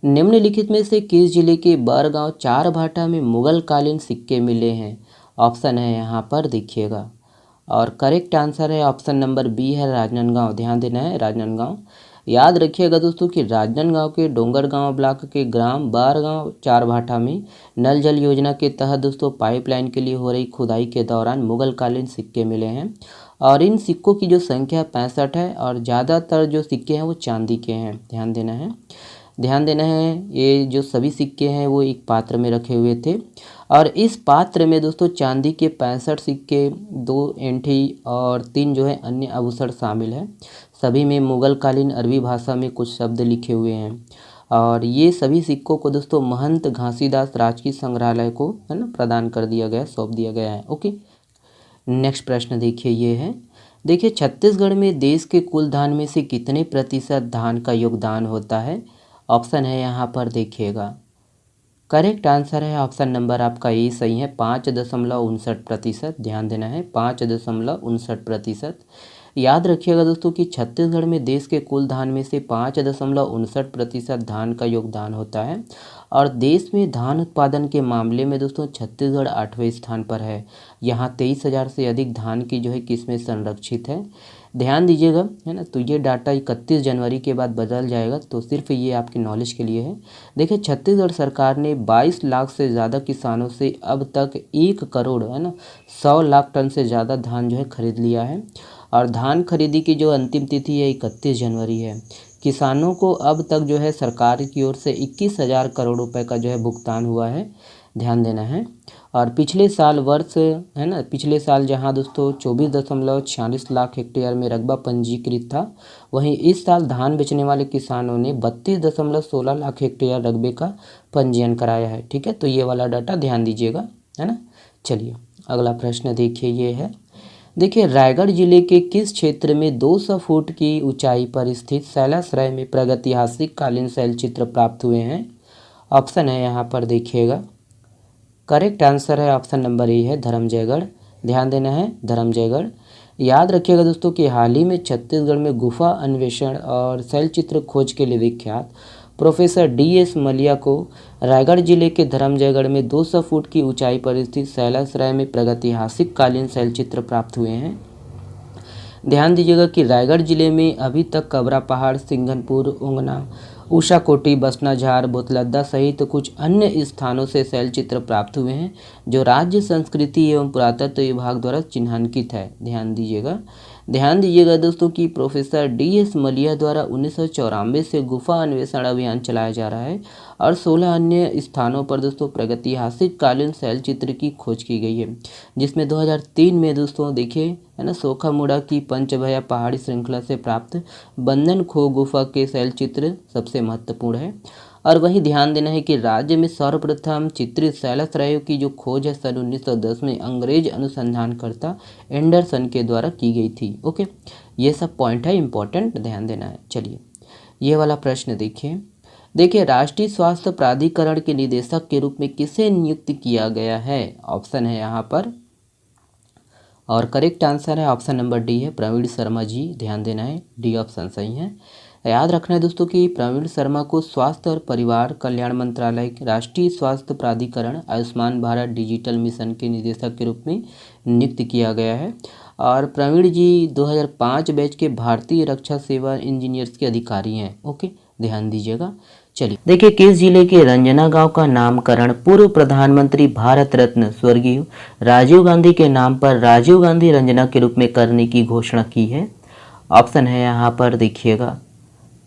निम्नलिखित में से किस जिले के बरगांव चारभाठा में मुगल कालीन सिक्के मिले हैं? ऑप्शन है यहाँ पर देखिएगा, और करेक्ट आंसर है ऑप्शन नंबर बी है राजनांदगांव। ध्यान देना है, राजनांदगांव। याद रखिएगा दोस्तों कि राजनांदगांव के डोंगरगांव ब्लॉक के ग्राम बरगांव चारभाठा में नल जल योजना के तहत दोस्तों पाइपलाइन के लिए हो रही खुदाई के दौरान मुगल कालीन सिक्के मिले हैं। और इन सिक्कों की जो संख्या 65 है और ज़्यादातर जो सिक्के हैं वो चांदी के हैं। ध्यान देना है, ध्यान देना है। ये जो सभी सिक्के हैं वो एक पात्र में रखे हुए थे, और इस पात्र में दोस्तों चांदी के 65 सिक्के, 2 एंठी और 3 जो है अन्य आभूषण शामिल है। सभी में मुगल कालीन अरबी भाषा में कुछ शब्द लिखे हुए हैं, और ये सभी सिक्कों को दोस्तों महंत घासीदास राजकीय संग्रहालय को है ना प्रदान कर दिया गया, सौंप दिया गया है। ओके, नेक्स्ट प्रश्न देखिए, ये है, देखिए छत्तीसगढ़ में देश के कुल धान में से कितने प्रतिशत धान का योगदान होता है? ऑप्शन है यहाँ पर देखिएगा। करेक्ट आंसर है ऑप्शन नंबर आपका ए सही है, 5.59%। ध्यान देना है, 5.59%। याद रखिएगा दोस्तों कि छत्तीसगढ़ में देश के कुल धान में से 5.59% धान का योगदान होता है, और देश में धान उत्पादन के मामले में दोस्तों छत्तीसगढ़ 8वें स्थान पर है। यहाँ 23,000 से अधिक धान की जो है किस्में संरक्षित है। ध्यान दीजिएगा, है ना। तो ये डाटा 31 जनवरी के बाद बदल जाएगा, तो सिर्फ ये आपके नॉलेज के लिए है। देखिए छत्तीसगढ़ सरकार ने 22 लाख से ज़्यादा किसानों से अब तक 1 करोड़ है ना 100 लाख टन से ज़्यादा धान जो है खरीद लिया है, और धान खरीदी की जो अंतिम तिथि है 31 जनवरी है। किसानों को अब तक जो है सरकार की ओर से 21,000 करोड़ रुपए का जो है भुगतान हुआ है। ध्यान देना है। और पिछले साल वर्ष है ना, पिछले साल जहां दोस्तों 24.46 लाख हेक्टेयर में रकबा पंजीकृत था, वहीं इस साल धान बेचने वाले किसानों ने 32.16 लाख हेक्टेयर रकबे का पंजीयन कराया है। ठीक है, तो ये वाला डाटा ध्यान दीजिएगा, है ना। चलिए अगला प्रश्न देखिए, ये है, देखिए रायगढ़ जिले के किस क्षेत्र में 200 फुट की ऊंचाई पर स्थित शैलाश्रय में प्रागैतिहासिक कालीन शैलचित्र प्राप्त हुए हैं? ऑप्शन है यहाँ पर देखिएगा। करेक्ट आंसर है ऑप्शन नंबर ए है धर्मजयगढ़। ध्यान देना है, धर्मजयगढ़। याद रखिएगा दोस्तों कि हाल ही में छत्तीसगढ़ में गुफा अन्वेषण और शैलचित्र खोज के लिए विख्यात प्रोफेसर DS मलिया को रायगढ़ जिले के धर्मजयगढ़ में 200 फुट की ऊंचाई पर स्थित शैलाश्रय में प्रागैतिहासिक कालीन शैलचित्र प्राप्त हुए हैं। ध्यान दीजिएगा कि रायगढ़ जिले में अभी तक कबरा पहाड़, सिंघनपुर, उंगना, उषाकोटी, बसनाझार, बोतलद्दा सहित कुछ अन्य स्थानों से शैलचित्र प्राप्त हुए हैं, जो राज्य संस्कृति एवं पुरातत्व विभाग द्वारा चिन्हांकित है। ध्यान दीजिएगा, ध्यान दीजिएगा दोस्तों कि प्रोफेसर DS मलिया द्वारा 1994 से गुफा अन्वेषण अभियान चलाया जा रहा है, और 16 अन्य स्थानों पर दोस्तों प्रागैतिहासिक कालीन शैलचित्र की खोज की गई है, जिसमें 2003 में दोस्तों देखिए है ना सोखामुड़ा की पंचभया पहाड़ी श्रृंखला से प्राप्त बंधन खो गुफा के शैलचित्र सबसे महत्वपूर्ण है। और वहीं ध्यान देना है कि राज्य में सर्वप्रथम चित्रित शैलाश्रयों की जो खोज है सन 1910 में अंग्रेज अनुसंधानकर्ता एंडरसन के द्वारा की गई थी। ओके, ये सब पॉइंट है इंपॉर्टेंट, ध्यान देना है। चलिए ये वाला प्रश्न देखिए, देखिए राष्ट्रीय स्वास्थ्य प्राधिकरण के निदेशक के रूप में किसे नियुक्त किया गया है? ऑप्शन है यहाँ पर, और करेक्ट आंसर है ऑप्शन नंबर डी है प्रवीण शर्मा जी। ध्यान देना है, डी ऑप्शन सही है। याद रखना है दोस्तों कि प्रवीण शर्मा को स्वास्थ्य और परिवार कल्याण मंत्रालय, राष्ट्रीय स्वास्थ्य प्राधिकरण, आयुष्मान भारत डिजिटल मिशन के निदेशक के रूप में नियुक्त किया गया है। और प्रवीण जी 2005 बैच के भारतीय रक्षा सेवा इंजीनियर्स के अधिकारी हैं। ओके, ध्यान दीजिएगा। चलिए देखिए, किस जिले के रंजना गांव का नामकरण पूर्व प्रधानमंत्री भारत रत्न स्वर्गीय राजीव गांधी के नाम पर राजीव गांधी रंजना के रूप में करने की घोषणा की है? ऑप्शन है यहाँ पर देखिएगा।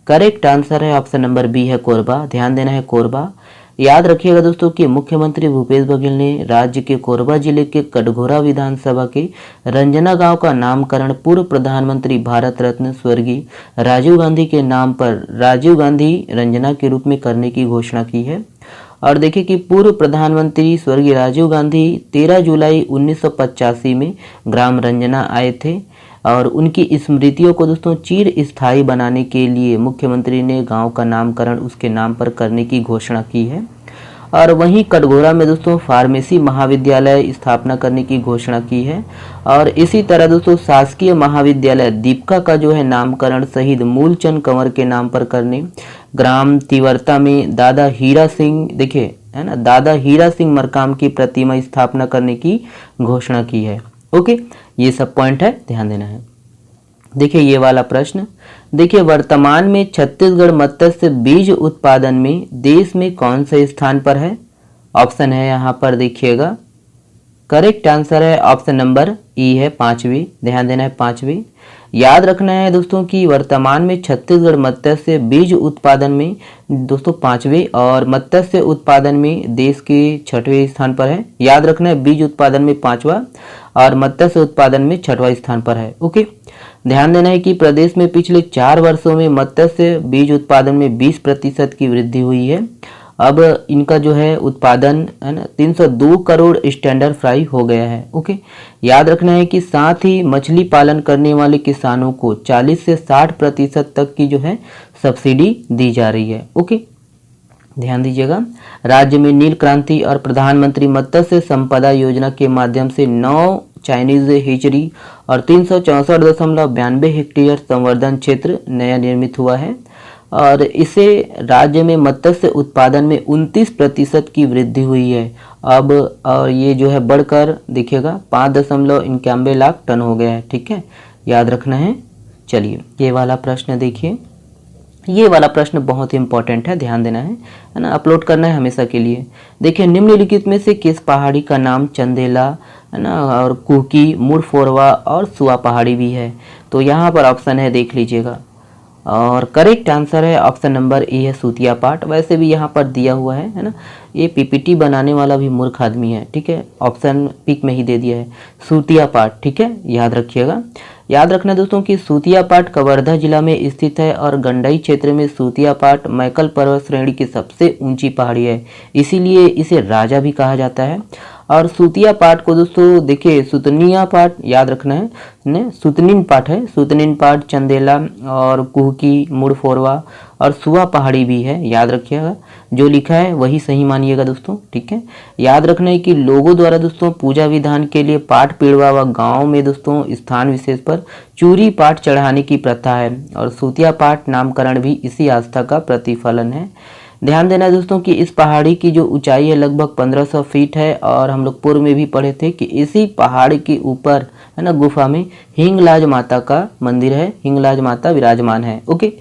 करेक्ट आंसर है ऑप्शन नंबर बी है कोरबा। ध्यान देना है, कोरबा। याद रखिएगा दोस्तों कि मुख्यमंत्री भूपेश बघेल ने राज्य के कोरबा जिले के कटघोरा विधानसभा के रंजना गांव का नामकरण पूर्व प्रधानमंत्री भारत रत्न स्वर्गीय राजीव गांधी के नाम पर राजीव गांधी रंजना के रूप में करने की घोषणा की है। और देखिए कि पूर्व प्रधानमंत्री स्वर्गीय राजीव गांधी 13 जुलाई 1985 में ग्राम रंजना आए थे, और उनकी स्मृतियों को दोस्तों चिर स्थायी बनाने के लिए मुख्यमंत्री ने गांव का नामकरण उसके नाम पर करने की घोषणा की है। और वहीं कटघोरा में दोस्तों फार्मेसी महाविद्यालय स्थापना करने की घोषणा की है। और इसी तरह दोस्तों शासकीय महाविद्यालय दीपका का जो है नामकरण शहीद मूलचंद कंवर के नाम पर करने, ग्राम तिवरता में दादा हीरा सिंह, देखिए है ना, दादा हीरा सिंह मरकाम की प्रतिमा स्थापना करने की घोषणा की है। ओके, ये सब पॉइंट है, ध्यान देना है। देखिए ये वाला प्रश्न, देखिए वर्तमान में छत्तीसगढ़ मत्स्य बीज उत्पादन में देश में कौन से स्थान पर है? ऑप्शन है यहाँ पर देखिएगा, करेक्ट आंसर है ऑप्शन नंबर ई है, पांचवी। ध्यान देना है, पांचवी। याद रखना है दोस्तों कि वर्तमान में छत्तीसगढ़ मत्स्य बीज उत्पादन में दोस्तों पांचवे और मत्स्य उत्पादन में देश के छठवें स्थान पर है। याद रखना है, बीज उत्पादन में पांचवा और मत्स्य उत्पादन में छठवां स्थान पर है। ओके, ध्यान देना है कि प्रदेश में पिछले 4 वर्षों में मत्स्य बीज उत्पादन में 20% की वृद्धि हुई है। अब इनका जो है उत्पादन है ना 302 करोड़ स्टैंडर्ड फ्राई हो गया है। ओके, याद रखना है कि साथ ही मछली पालन करने वाले किसानों को 40 से 60% तक की जो है सब्सिडी दी जा रही है। ओके, ध्यान दीजिएगा। राज्य में नील क्रांति और प्रधानमंत्री मत्स्य संपदा योजना के माध्यम से 9 चाइनीज हेचरी और 364.92 हेक्टेयर संवर्धन क्षेत्र नया निर्मित हुआ है और इससे राज्य में मत्स्य उत्पादन में 29% की वृद्धि हुई है। अब और ये जो है बढ़कर देखिएगा 5.91 लाख टन हो गया है। ठीक है, याद रखना है। चलिए ये वाला प्रश्न देखिए, ये वाला प्रश्न बहुत ही इंपॉर्टेंट है, ध्यान देना है ना, अपलोड करना है हमेशा के लिए। देखिए निम्नलिखित में से किस पहाड़ी का नाम चंदेला है ना और कुकी, मुरफोरवा और सुआ पहाड़ी भी है? तो यहाँ पर ऑप्शन है, देख लीजिएगा, और करेक्ट आंसर है ऑप्शन नंबर ए है सूतिया पाट। वैसे भी यहाँ पर दिया हुआ है ना, ये पीपीटी बनाने वाला भी मूर्ख आदमी है। ठीक है, ऑप्शन पिक में ही दे दिया है सूतिया पाट। ठीक है, याद रखिएगा। याद रखना दोस्तों कि सूतिया पाट कवर्धा जिला में स्थित है और गंडई क्षेत्र में सूतिया पाट मैकल पर्वत श्रेणी की सबसे ऊंची पहाड़ी है, इसीलिए इसे राजा भी कहा जाता है। और सूतिया पाट को दोस्तों देखिए सुतनिया पाट याद रखना है ने, सुतनिन पाट है, सुतनिन पाट, चंदेला और कुहकी, मुड़फोरवा और सुआ पहाड़ी भी है। याद रखिएगा, जो लिखा है वही सही मानिएगा दोस्तों। ठीक है, याद रखना है कि लोगों द्वारा दोस्तों पूजा विधान के लिए पाट पेड़वा व गाँव में दोस्तों स्थान विशेष पर चूरी पाट चढ़ाने की प्रथा है और सूतिया पाट नामकरण भी इसी आस्था का प्रतिफलन है। ध्यान देना दोस्तों कि इस पहाड़ी की जो ऊंचाई है लगभग 1500 फीट है और हम लोग पूर्व में भी पढ़े थे कि इसी पहाड़ी के ऊपर है ना गुफा में हिंगलाज माता का मंदिर है, हिंगलाज माता विराजमान है। ओके,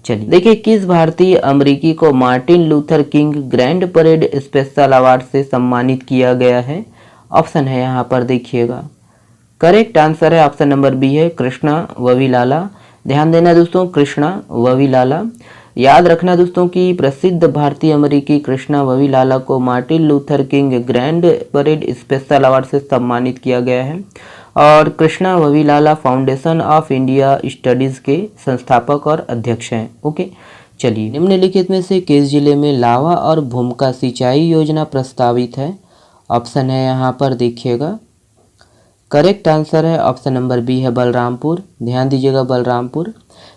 चलिए देखिए किस भारतीय अमेरिकी को Martin Luther King grand parade special award से सम्मानित किया गया है? ऑप्शन है यहाँ पर देखिएगा, करेक्ट आंसर है ऑप्शन नंबर बी है कृष्णा वविलाला। ध्यान देना दोस्तों, कृष्णा वविलाला। याद रखना दोस्तों कि प्रसिद्ध भारतीय अमेरिकी कृष्णा वविलाला को Martin Luther King grand parade special award से सम्मानित किया गया है और Krishna Vavilala foundation of India studies के संस्थापक और अध्यक्ष हैं। ओके, चलिए निम्नलिखित में से किस जिले में लावा और भूमिका सिंचाई योजना प्रस्तावित है? ऑप्शन है यहाँ पर देखिएगा, करेक्ट आंसर है ऑप्शन नंबर बी है बलरामपुर। ध्यान दीजिएगा, बलरामपुर।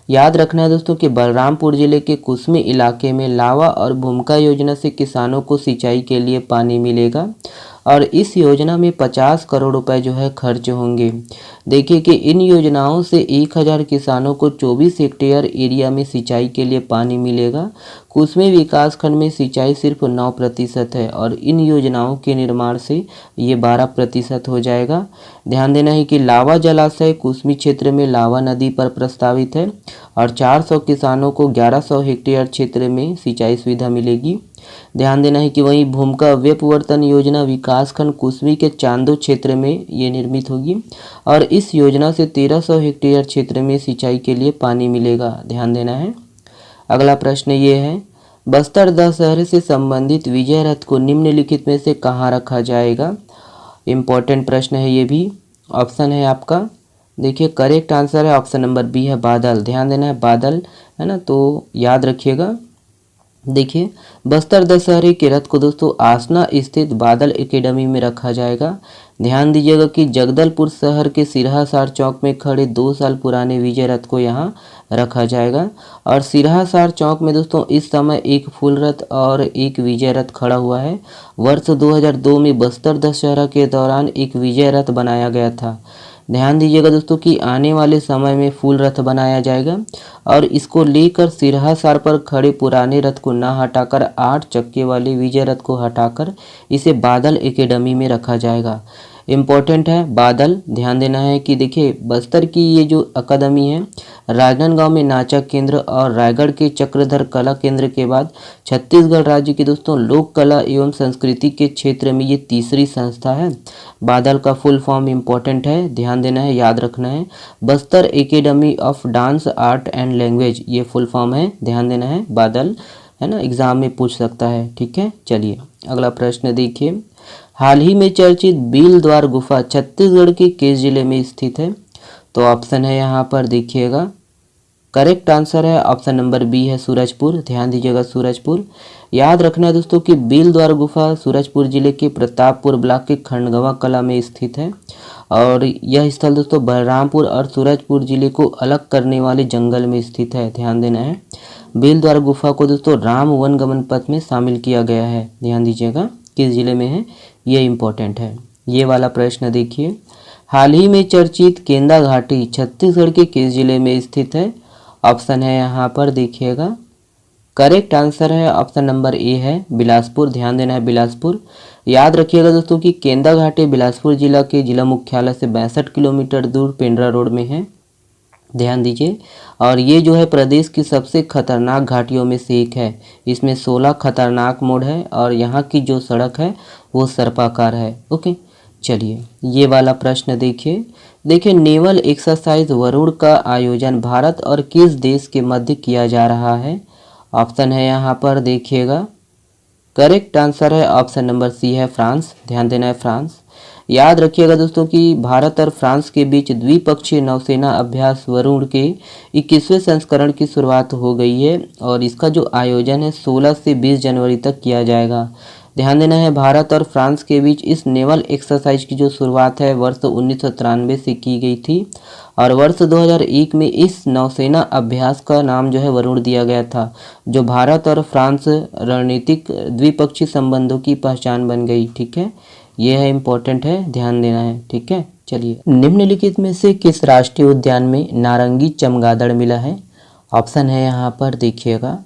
याद रखना है दोस्तों कि बलरामपुर जिले के कुसमी इलाके में लावा और भूमिका योजना से किसानों को सिंचाई के लिए पानी मिलेगा और इस योजना में 50 करोड़ रुपए जो है खर्च होंगे। देखिए कि इन योजनाओं से 1000 किसानों को 24 हेक्टेयर एरिया में सिंचाई के लिए पानी मिलेगा। कुसमी विकास खंड में सिंचाई सिर्फ 9% है और इन योजनाओं के निर्माण से ये 12% हो जाएगा। ध्यान देना है कि लावा जलाशय कुसमी क्षेत्र में लावा नदी पर प्रस्तावित है और 400 किसानों को 1100 हेक्टेयर क्षेत्र में सिंचाई सुविधा मिलेगी। ध्यान देना है कि वहीं भूमिका व्यपवर्तन योजना विकासखंड कुसमी के चांदो क्षेत्र में ये निर्मित होगी और इस योजना से 1300 हेक्टेयर क्षेत्र में सिंचाई के लिए पानी मिलेगा। ध्यान देना है। अगला प्रश्न ये है, बस्तर दशहरे से संबंधित विजय रथ को निम्नलिखित में से कहाँ रखा जाएगा? इम्पोर्टेंट प्रश्न है ये भी। ऑप्शन है आपका देखिए, करेक्ट आंसर है ऑप्शन नंबर बी है बादल। ध्यान देना है, बादल है ना, तो याद रखिएगा। देखिए, बस्तर दशहरे के रथ को दोस्तों आसना स्थित बादल एकेडमी में रखा जाएगा। ध्यान दीजिएगा कि जगदलपुर शहर के सिरहासार चौक में खड़े 2 साल पुराने विजय रथ को यहाँ रखा जाएगा। और सिरहासार चौक में दोस्तों इस समय एक फूल रथ और एक विजय रथ खड़ा हुआ है। वर्ष 2002 में बस्तर दशहरा के दौरान एक विजय रथ बनाया गया था। ध्यान दीजिएगा दोस्तों कि आने वाले समय में फूल रथ बनाया जाएगा और इसको लेकर सिरहासार पर खड़े पुराने रथ को ना हटाकर 8 चक्के वाले विजय रथ को हटाकर इसे बादल एकेडमी में रखा जाएगा। इम्पोर्टेंट है बादल, ध्यान देना है कि देखिए बस्तर की ये जो अकादमी है राजनांदगांव में नाचा केंद्र और रायगढ़ के चक्रधर कला केंद्र के बाद छत्तीसगढ़ राज्य की दोस्तों लोक कला एवं संस्कृति के क्षेत्र में ये तीसरी संस्था है। बादल का फुल फॉर्म इम्पोर्टेंट है, ध्यान देना है, याद रखना है। Bastar academy of dance art and language ये फुल फॉर्म है, ध्यान देना है। बादल है ना, एग्जाम में पूछ सकता है। ठीक है, चलिए अगला प्रश्न देखिए। हाल ही में चर्चित बील द्वार गुफा छत्तीसगढ़ के किस जिले में स्थित है? तो ऑप्शन है यहाँ पर देखिएगा, करेक्ट आंसर है ऑप्शन नंबर बी है सूरजपुर। ध्यान दीजिएगा सूरजपुर। याद रखना है दोस्तों कि बील द्वार गुफा सूरजपुर जिले के प्रतापपुर ब्लॉक के खंडगवा कला में स्थित है और यह स्थल दोस्तों बलरामपुर और सूरजपुर जिले को अलग करने वाले जंगल में स्थित है, ध्यान देना है। बील द्वार गुफा को दोस्तों राम वन गमन पथ में शामिल किया गया है, ध्यान दीजिएगा किस जिले में है, ये इंपॉर्टेंट है। ये वाला प्रश्न देखिए, हाल ही में चर्चित केंदा घाटी छत्तीसगढ़ के किस जिले में स्थित है? ऑप्शन है यहाँ पर देखिएगा, करेक्ट आंसर है ऑप्शन नंबर ए है बिलासपुर। ध्यान देना है बिलासपुर। याद रखिएगा दोस्तों कि केंदा घाटी बिलासपुर जिला के जिला मुख्यालय से 62 किलोमीटर दूर पेंड्रा रोड में है, ध्यान दीजिए। और ये जो है प्रदेश की सबसे खतरनाक घाटियों में से एक है। इसमें 16 खतरनाक मोड़ है और यहाँ की जो सड़क है वो सर्पाकार है। ओके, चलिए ये वाला प्रश्न देखिए नेवल एक्सरसाइज वरुण का आयोजन भारत और किस देश के मध्य किया जा रहा है? ऑप्शन है यहाँ पर देखिएगा, करेक्ट आंसर है ऑप्शन नंबर सी है फ्रांस। ध्यान देना है फ्रांस। याद रखिएगा दोस्तों कि भारत और फ्रांस के बीच द्विपक्षीय नौसेना अभ्यास वरुण के 21वें संस्करण की शुरुआत हो गई है और इसका जो आयोजन है 16 से 20 जनवरी तक किया जाएगा। ध्यान देना है भारत और फ्रांस के बीच इस नेवल एक्सरसाइज की जो शुरुआत है वर्ष 1993 से की गई थी और वर्ष 2001 में इस नौसेना अभ्यास का नाम जो है वरुण दिया गया था, जो भारत और फ्रांस रणनीतिक द्विपक्षीय संबंधों की पहचान बन गई। ठीक है, यह है इम्पोर्टेंट है, ध्यान देना है। ठीक है, चलिए निम्नलिखित में से किस राष्ट्रीय उद्यान में नारंगी चमगादड़ मिला है? ऑप्शन है यहाँ पर देखिएगा,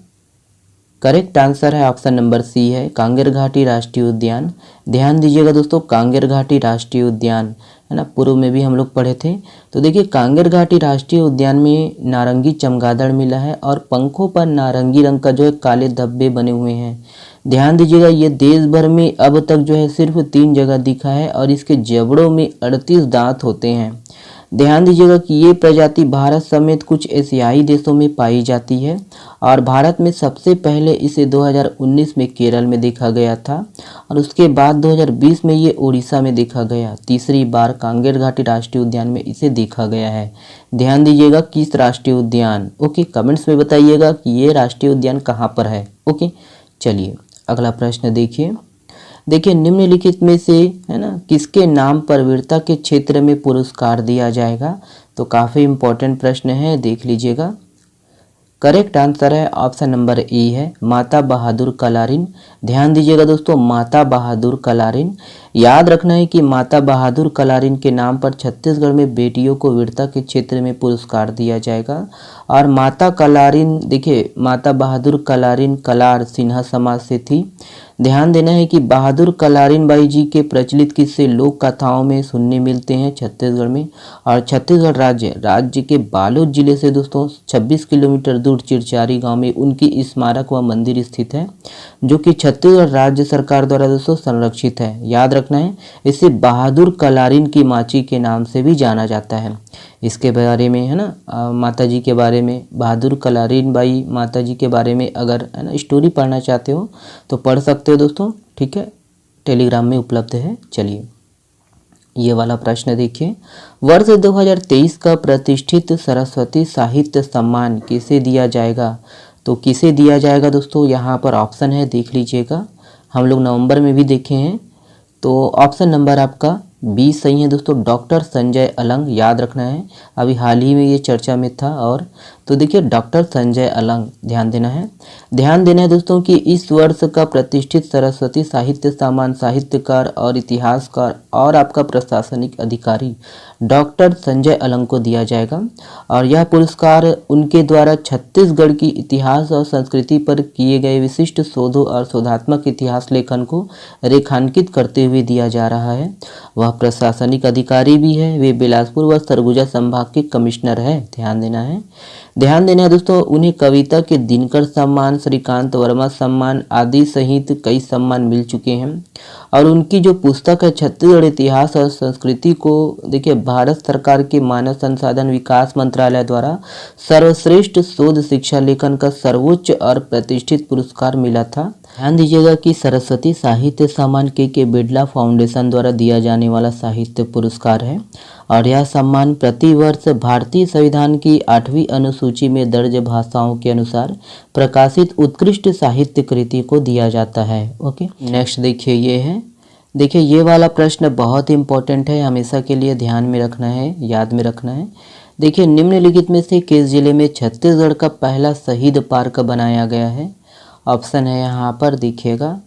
करेक्ट आंसर है ऑप्शन नंबर सी है कांगेर घाटी राष्ट्रीय उद्यान। ध्यान दीजिएगा दोस्तों कांगेर घाटी राष्ट्रीय उद्यान है ना, पूर्व में भी हम लोग पढ़े थे। तो देखिए कांगेर घाटी राष्ट्रीय उद्यान में नारंगी चमगादड़ मिला है और पंखों पर नारंगी रंग का जो है काले धब्बे बने हुए हैं। ध्यान दीजिएगा ये देश भर में अब तक जो है सिर्फ 3 जगह दिखा है और इसके जबड़ों में 38 दांत होते हैं। ध्यान दीजिएगा कि ये प्रजाति भारत समेत कुछ एशियाई देशों में पाई जाती है और भारत में सबसे पहले इसे 2019 में केरल में देखा गया था और उसके बाद 2020 में ये उड़ीसा में देखा गया। तीसरी बार कांगेर घाटी राष्ट्रीय उद्यान में इसे देखा गया है। ध्यान दीजिएगा किस राष्ट्रीय उद्यान। ओके, कमेंट्स में बताइएगा कि ये राष्ट्रीय उद्यान कहाँ पर है। ओके, चलिए अगला प्रश्न देखिए निम्नलिखित में से है ना किसके नाम पर वीरता के क्षेत्र में पुरस्कार दिया जाएगा? तो काफ़ी इम्पोर्टेंट प्रश्न है, देख लीजिएगा। करेक्ट आंसर है ऑप्शन नंबर ए है माता बहादुर कलारिन। ध्यान दीजिएगा दोस्तों माता बहादुर कलारिन। याद रखना है कि माता बहादुर कलारिन के नाम पर छत्तीसगढ़ में बेटियों को वीरता के क्षेत्र में पुरस्कार दिया जाएगा। और माता कलारिन देखिए माता बहादुर कलारिन कलार सिन्हा समाज से थी। ध्यान देना है कि बहादुर कलारिन बाई जी के प्रचलित किस्से लोक कथाओं में सुनने मिलते हैं छत्तीसगढ़ में। और छत्तीसगढ़ राज्य के बालोद जिले से दोस्तों 26 किलोमीटर दूर चिरचारी गांव में उनकी स्मारक व मंदिर स्थित है, जो कि छत्तीसगढ़ राज्य सरकार द्वारा दोस्तों संरक्षित है। याद रखना है इसे बहादुर कलारिन की माची के नाम से भी जाना जाता है। इसके बारे में है ना माता जी के बारे में, बहादुर कलारिन बाई माता जी के बारे में अगर है ना स्टोरी पढ़ना चाहते हो तो पढ़ सकते हो दोस्तों। ठीक है, टेलीग्राम में उपलब्ध है। चलिए ये वाला प्रश्न देखिए, वर्ष 2023 का प्रतिष्ठित सरस्वती साहित्य सम्मान किसे दिया जाएगा? तो किसे दिया जाएगा दोस्तों, यहाँ पर ऑप्शन है देख लीजिएगा, हम लोग नवंबर में भी देखे हैं। तो ऑप्शन नंबर आपका बी सही है दोस्तों, डॉक्टर संजय अलंग, याद रखना है, अभी हाल ही में ये चर्चा में था। और तो देखिए डॉक्टर संजय अलंग, ध्यान देना है। ध्यान देना है दोस्तों कि इस वर्ष का प्रतिष्ठित सरस्वती साहित्य सम्मान साहित्यकार और इतिहासकार और आपका प्रशासनिक अधिकारी डॉक्टर संजय अलंग को दिया जाएगा। और यह पुरस्कार उनके द्वारा छत्तीसगढ़ की इतिहास और संस्कृति पर किए गए विशिष्ट शोधों और शोधात्मक इतिहास लेखन को रेखांकित करते हुए दिया जा रहा है। वह प्रशासनिक अधिकारी भी है, वे बिलासपुर व सरगुजा संभाग के कमिश्नर है, ध्यान देना है। ध्यान देना है दोस्तों, उन्हें कविता के दिनकर सम्मान, श्रीकांत वर्मा सम्मान आदि सहित कई सम्मान मिल चुके हैं। और उनकी जो पुस्तक है छत्तीसगढ़ इतिहास और संस्कृति को देखिए भारत सरकार के मानव संसाधन विकास मंत्रालय द्वारा सर्वश्रेष्ठ शोध शिक्षा लेखन का सर्वोच्च और प्रतिष्ठित पुरस्कार मिला था। ध्यान दीजिएगा कि सरस्वती साहित्य सम्मान के बिड़ला फाउंडेशन द्वारा दिया जाने वाला साहित्य पुरस्कार है। और यह सम्मान प्रतिवर्ष भारतीय संविधान की 8वीं अनुसूची में दर्ज भाषाओं के अनुसार प्रकाशित उत्कृष्ट साहित्य कृति को दिया जाता है। ओके, नेक्स्ट देखिए ये है, देखिए ये वाला प्रश्न बहुत इंपॉर्टेंट है, हमेशा के लिए ध्यान में रखना है, याद में रखना है। देखिए निम्नलिखित में से किस जिले में छत्तीसगढ़ का पहला शहीद पार्क बनाया गया है। ऑप्शन है यहाँ पर देखिएगा,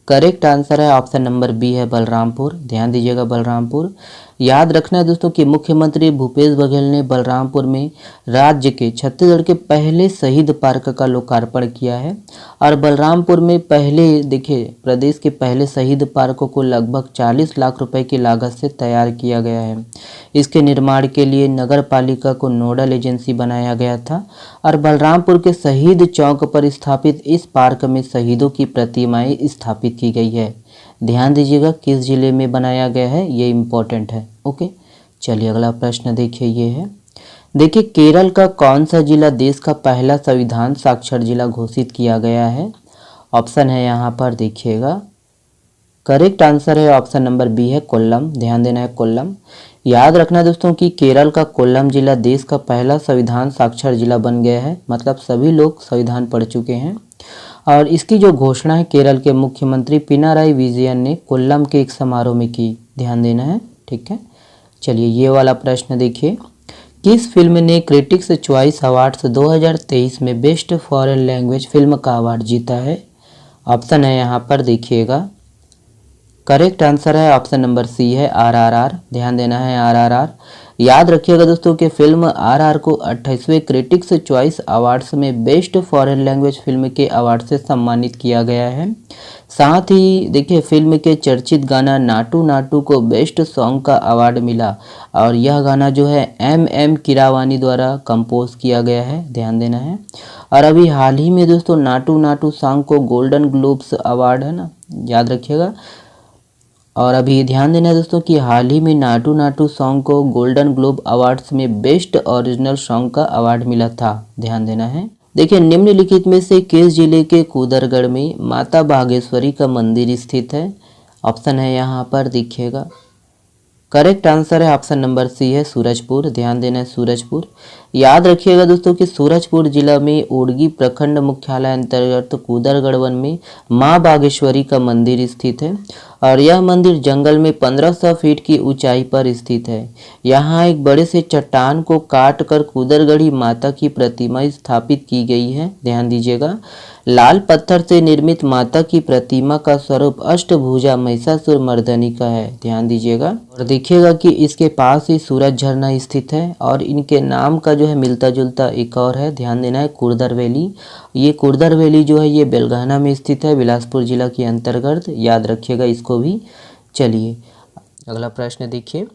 करेक्ट आंसर है ऑप्शन नंबर बी है बलरामपुर, ध्यान दीजिएगा बलरामपुर। याद रखना है दोस्तों कि मुख्यमंत्री भूपेश बघेल ने बलरामपुर में राज्य के छत्तीसगढ़ के पहले शहीद पार्क का लोकार्पण किया है। और बलरामपुर में पहले देखिए प्रदेश के पहले शहीद पार्क को लगभग 40 लाख रुपए की लागत से तैयार किया गया है। इसके निर्माण के लिए नगर पालिका को नोडल एजेंसी बनाया गया था। और बलरामपुर के शहीद चौक पर स्थापित इस पार्क में शहीदों की प्रतिमाएं स्थापित की गई है। ध्यान दीजिएगा किस जिले में बनाया गया है, ये इम्पोर्टेंट है। ओके, चलिए अगला प्रश्न देखिए ये है, देखिए केरल का कौन सा जिला देश का पहला संविधान साक्षर जिला घोषित किया गया है। ऑप्शन है यहाँ पर देखिएगा, करेक्ट आंसर है ऑप्शन नंबर बी है कोल्लम, ध्यान देना है कोल्लम। याद रखना दोस्तों कि केरल का कोल्लम जिला देश का पहला संविधान साक्षर जिला बन गया है, मतलब सभी लोग संविधान पढ़ चुके हैं। और इसकी जो घोषणा है केरल के मुख्यमंत्री पिनाराई विजयन ने कोल्लम के एक समारोह में की, ध्यान देना है, ठीक है। चलिए ये वाला प्रश्न देखिए, किस फिल्म ने क्रिटिक्स चॉइस अवार्ड्स 2023 में बेस्ट फॉरेन लैंग्वेज फिल्म का अवार्ड जीता है। ऑप्शन है यहाँ पर देखिएगा, करेक्ट आंसर है ऑप्शन नंबर सी है RRR, ध्यान देना है RRR। याद रखिएगा दोस्तों कि फिल्म RRR को 28वें क्रिटिक्स चॉइस अवार्ड्स में बेस्ट फॉरेन लैंग्वेज फिल्म के अवार्ड से सम्मानित किया गया है। साथ ही देखिए फिल्म के चर्चित गाना नाटू नाटू को बेस्ट सॉन्ग का अवार्ड मिला। और यह गाना जो है MM कीरावानी द्वारा कंपोज किया गया है, ध्यान देना है। और अभी हाल ही में दोस्तों नाटू नाटू सॉन्ग को गोल्डन ग्लोब्स अवार्ड है ना, याद रखिएगा। और अभी ध्यान देना है दोस्तों कि हाल ही में नाटू नाटू सॉन्ग को गोल्डन ग्लोब अवार्ड्स में बेस्ट ओरिजिनल सॉन्ग का अवार्ड मिला था, ध्यान देना है। देखिए निम्नलिखित में से किस जिले के कुदरगढ़ में माता बागेश्वरी का मंदिर स्थित है। ऑप्शन है यहाँ पर देखिएगा, करेक्ट आंसर है ऑप्शन नंबर सी है सूरजपुर, ध्यान देना है सूरजपुर। याद रखिएगा दोस्तों कि सूरजपुर जिला में ओडगी प्रखंड मुख्यालय अंतर्गत कुदरगढ़ वन में माँ बागेश्वरी का मंदिर स्थित है। और यह मंदिर जंगल में 1500 फीट की ऊंचाई पर स्थित है। यहाँ एक बड़े से चट्टान को काट कर कुदरगढ़ी माता की प्रतिमा स्थापित की गई है, ध्यान दीजिएगा। लाल पत्थर से निर्मित माता की प्रतिमा का स्वरूप अष्टभुजा महिषासुर मर्दनी का है, ध्यान दीजिएगा। और देखिएगा कि इसके पास ही सूरज झरना स्थित है। और इनके नाम का जो है मिलता जुलता एक और है, ध्यान देना है कुर्दर वैली। ये कुर्दर वैली जो है ये बेलगाना में स्थित है, बिलासपुर जिला के अंतर्गत, याद रखिएगा इसको भी। चलिए अगला प्रश्न देखिए,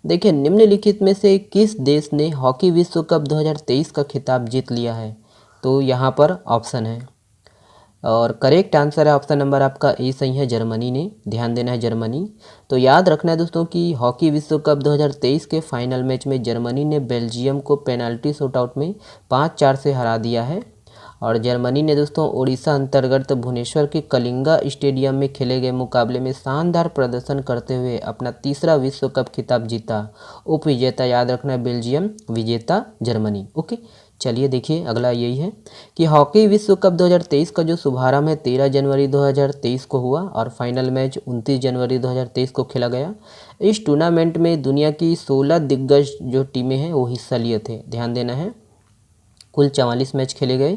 देखिए निम्नलिखित में से किस देश ने हॉकी विश्व कप 2023 का खिताब जीत लिया है। तो यहाँ पर ऑप्शन है और करेक्ट आंसर है ऑप्शन नंबर आपका ए सही है, जर्मनी ने, ध्यान देना है जर्मनी। तो याद रखना है दोस्तों कि हॉकी विश्व कप 2023 के फाइनल मैच में जर्मनी ने बेल्जियम को पेनाल्टी शूटआउट में 5-4 से हरा दिया है। और जर्मनी ने दोस्तों ओडिशा अंतर्गत भुवनेश्वर के कलिंगा स्टेडियम में खेले गए मुकाबले में शानदार प्रदर्शन करते हुए अपना तीसरा विश्व कप खिताब जीता। उप विजेता याद रखना है बेल्जियम, विजेता जर्मनी। ओके, चलिए देखिए अगला यही है कि हॉकी विश्व कप 2023 का जो शुभारंभ है 13 जनवरी 2023 को हुआ और फाइनल मैच 29 जनवरी 2023 को खेला गया। इस टूर्नामेंट में दुनिया की 16 दिग्गज जो टीमें हैं वो हिस्सा लिए थे, ध्यान देना है। कुल 44 मैच खेले गए।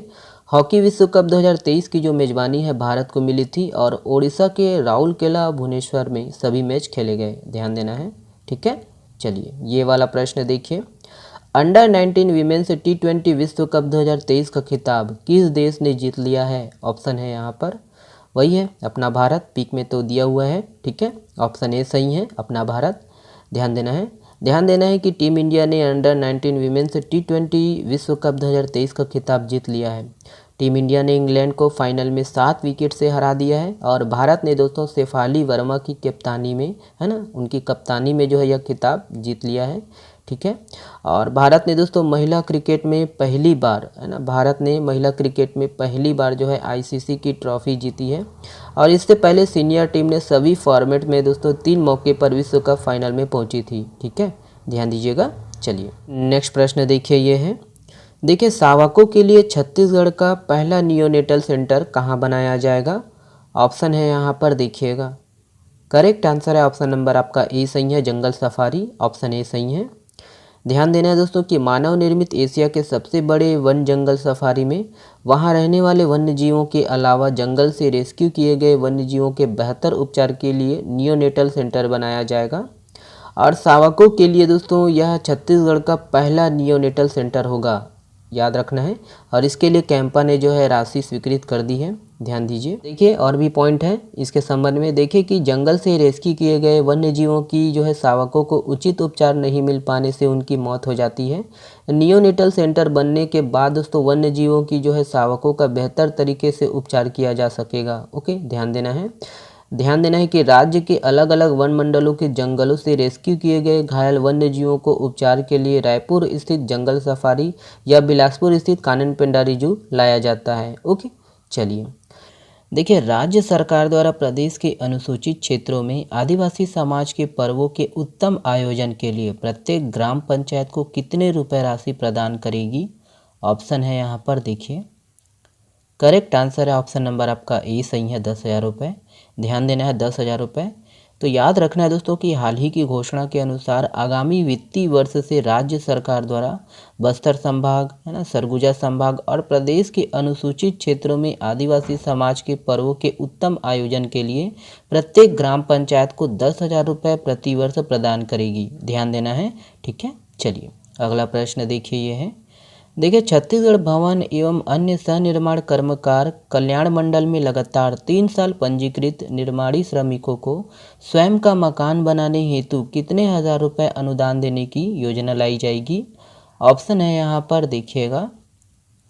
हॉकी विश्व कप 2023 की जो मेज़बानी है भारत को मिली थी और ओडिशा के राउरकेला भुवनेश्वर में सभी मैच खेले गए, ध्यान देना है। ठीक है, चलिए ये वाला प्रश्न देखिए। अंडर 19 वीमेंस T20 विश्व कप 2023 का खिताब किस देश ने जीत लिया है? ऑप्शन है यहाँ पर वही है अपना भारत, पिक में तो दिया हुआ है। ठीक है, ऑप्शन ए सही है अपना भारत, ध्यान देना है। ध्यान देना है कि टीम इंडिया ने अंडर 19 वीमेंस T20 विश्व कप 2023 का खिताब जीत लिया है। टीम इंडिया ने इंग्लैंड को फाइनल में 7 विकेट से हरा दिया है और भारत ने दोस्तों शेफाली वर्मा की कप्तानी में, है ना, उनकी कप्तानी में जो है यह खिताब जीत लिया है। ठीक है, और भारत ने दोस्तों महिला क्रिकेट में पहली बार, है ना, भारत ने महिला क्रिकेट में पहली बार जो है ICC की ट्रॉफी जीती है और इससे पहले सीनियर टीम ने सभी फॉर्मेट में दोस्तों 3 मौके पर विश्व कप फाइनल में पहुंची थी। ठीक है, ध्यान दीजिएगा। चलिए नेक्स्ट प्रश्न देखिए, ये है, देखिए सावकों के लिए छत्तीसगढ़ का पहला नियोनेटल सेंटर कहाँ बनाया जाएगा? ऑप्शन है यहाँ पर देखिएगा। करेक्ट आंसर है ऑप्शन नंबर आपका ए सही है, जंगल सफारी, ऑप्शन ए सही है। ध्यान देना है दोस्तों कि मानव निर्मित एशिया के सबसे बड़े वन जंगल सफारी में वहां रहने वाले वन्य जीवों के अलावा जंगल से रेस्क्यू किए गए वन्य जीवों के बेहतर उपचार के लिए नियोनेटल सेंटर बनाया जाएगा और सावकों के लिए दोस्तों यह छत्तीसगढ़ का पहला नियोनेटल सेंटर होगा, याद रखना है। और इसके लिए कैंपा ने जो है राशि स्वीकृत कर दी है, ध्यान दीजिए। देखिए और भी पॉइंट है इसके संबंध में, देखिए कि जंगल से रेस्क्यू किए गए वन्य जीवों की जो है सावकों को उचित उपचार नहीं मिल पाने से उनकी मौत हो जाती है। नियोनेटल सेंटर बनने के बाद दोस्तों वन्य जीवों की जो है सावकों का बेहतर तरीके से उपचार किया जा सकेगा। ओके, ध्यान देना है। ध्यान देना है कि राज्य के अलग अलग वन मंडलों के जंगलों से रेस्क्यू किए गए घायल वन्य जीवों को उपचार के लिए रायपुर स्थित जंगल सफारी या बिलासपुर स्थित कानन पेंडारी जू लाया जाता है। ओके, चलिए देखिए, राज्य सरकार द्वारा प्रदेश के अनुसूचित क्षेत्रों में आदिवासी समाज के पर्वों के उत्तम आयोजन के लिए प्रत्येक ग्राम पंचायत को कितने रुपए राशि प्रदान करेगी? ऑप्शन है यहाँ पर देखिए। करेक्ट आंसर है ऑप्शन नंबर आपका ए सही है, 10,000 रुपये, ध्यान देना है 10,000 रुपये। तो याद रखना है दोस्तों कि हाल ही की घोषणा के अनुसार आगामी वित्तीय वर्ष से राज्य सरकार द्वारा बस्तर संभाग, है ना, सरगुजा संभाग और प्रदेश के अनुसूचित क्षेत्रों में आदिवासी समाज के पर्वों के उत्तम आयोजन के लिए प्रत्येक ग्राम पंचायत को 10,000 रुपये प्रति वर्ष प्रदान करेगी, ध्यान देना है। ठीक है, चलिए अगला प्रश्न देखिए, ये है, देखिए छत्तीसगढ़ भवन एवं अन्य सह-निर्माण कर्मकार कल्याण मंडल में लगातार 3 साल पंजीकृत निर्माणी श्रमिकों को स्वयं का मकान बनाने हेतु कितने हजार रुपये अनुदान देने की योजना लाई जाएगी? ऑप्शन है यहाँ पर देखिएगा।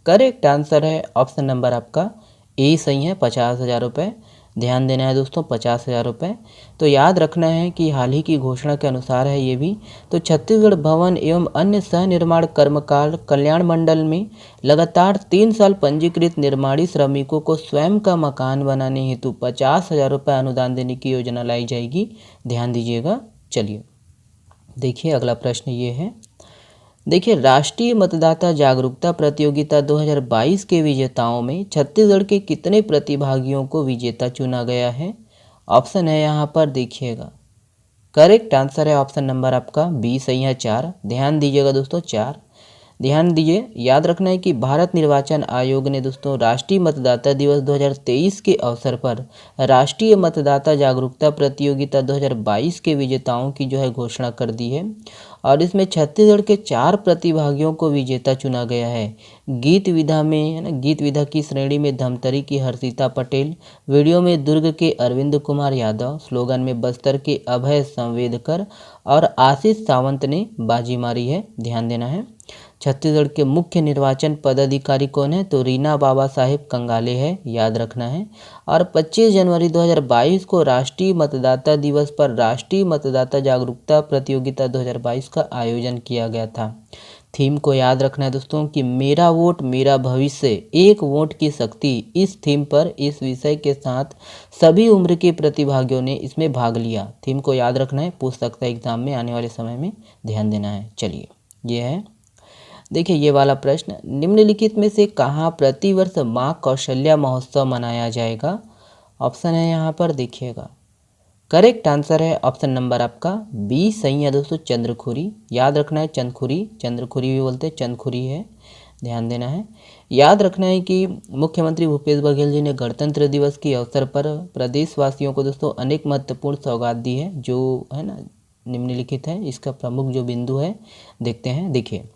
करेक्ट आंसर है ऑप्शन नंबर आपका ए सही है, 50,000 रुपये, ध्यान देना है दोस्तों 50,000 रुपये। तो याद रखना है कि हाल ही की घोषणा के अनुसार है ये भी। तो छत्तीसगढ़ भवन एवं अन्य सह निर्माण कर्मकार कल्याण मंडल में लगातार 3 साल पंजीकृत निर्माणी श्रमिकों को स्वयं का मकान बनाने हेतु 50,000 रुपये अनुदान देने की योजना लाई जाएगी, ध्यान दीजिएगा। चलिए देखिए अगला प्रश्न ये है, देखिए राष्ट्रीय मतदाता जागरूकता प्रतियोगिता 2022 के विजेताओं में छत्तीसगढ़ के कितने प्रतिभागियों को विजेता चुना गया है? ऑप्शन है यहाँ पर देखिएगा। करेक्ट आंसर है ऑप्शन नंबर आपका बी सही है, 4, ध्यान दीजिएगा दोस्तों 4, ध्यान दीजिए। याद रखना है कि भारत निर्वाचन आयोग ने दोस्तों राष्ट्रीय मतदाता दिवस 2023 के अवसर पर राष्ट्रीय मतदाता जागरूकता प्रतियोगिता 2022 के विजेताओं की जो है घोषणा कर दी है और इसमें छत्तीसगढ़ के 4 प्रतिभागियों को विजेता चुना गया है। गीत विधा में, है ना, गीत विधा की श्रेणी में धमतरी की हर्षिता पटेल, वीडियो में दुर्ग के अरविंद कुमार यादव, स्लोगन में बस्तर के अभय संवेदकर और आशीष सावंत ने बाजी मारी है, ध्यान देना है। छत्तीसगढ़ के मुख्य निर्वाचन पदाधिकारी कौन है? तो रीना बाबा साहेब कंगाले है, याद रखना है। और 25 जनवरी 2022 को राष्ट्रीय मतदाता दिवस पर राष्ट्रीय मतदाता जागरूकता प्रतियोगिता 2022 का आयोजन किया गया था। थीम को याद रखना है दोस्तों कि मेरा वोट मेरा भविष्य, एक वोट की शक्ति। इस थीम पर इस विषय के साथ सभी उम्र के प्रतिभागियों ने इसमें भाग लिया। थीम को याद रखना है, पूछ सकता है एग्जाम में आने वाले समय में, ध्यान देना है। चलिए ये है, देखिए ये वाला प्रश्न, निम्नलिखित में से कहाँ प्रतिवर्ष माँ कौशल्या महोत्सव मनाया जाएगा? ऑप्शन है यहाँ पर देखिएगा। करेक्ट आंसर है ऑप्शन नंबर आपका बी सही है दोस्तों, चंद्रखुरी। याद रखना है चंद्रखुरी, चंद्रखुरी भी बोलते हैं, चंद्रखुरी है, ध्यान देना है। याद रखना है कि मुख्यमंत्री भूपेश बघेल जी ने गणतंत्र दिवस के अवसर पर प्रदेशवासियों को दोस्तों अनेक महत्वपूर्ण सौगात दी है, जो है ना निम्नलिखित है। इसका प्रमुख जो बिंदु है देखते हैं। देखिए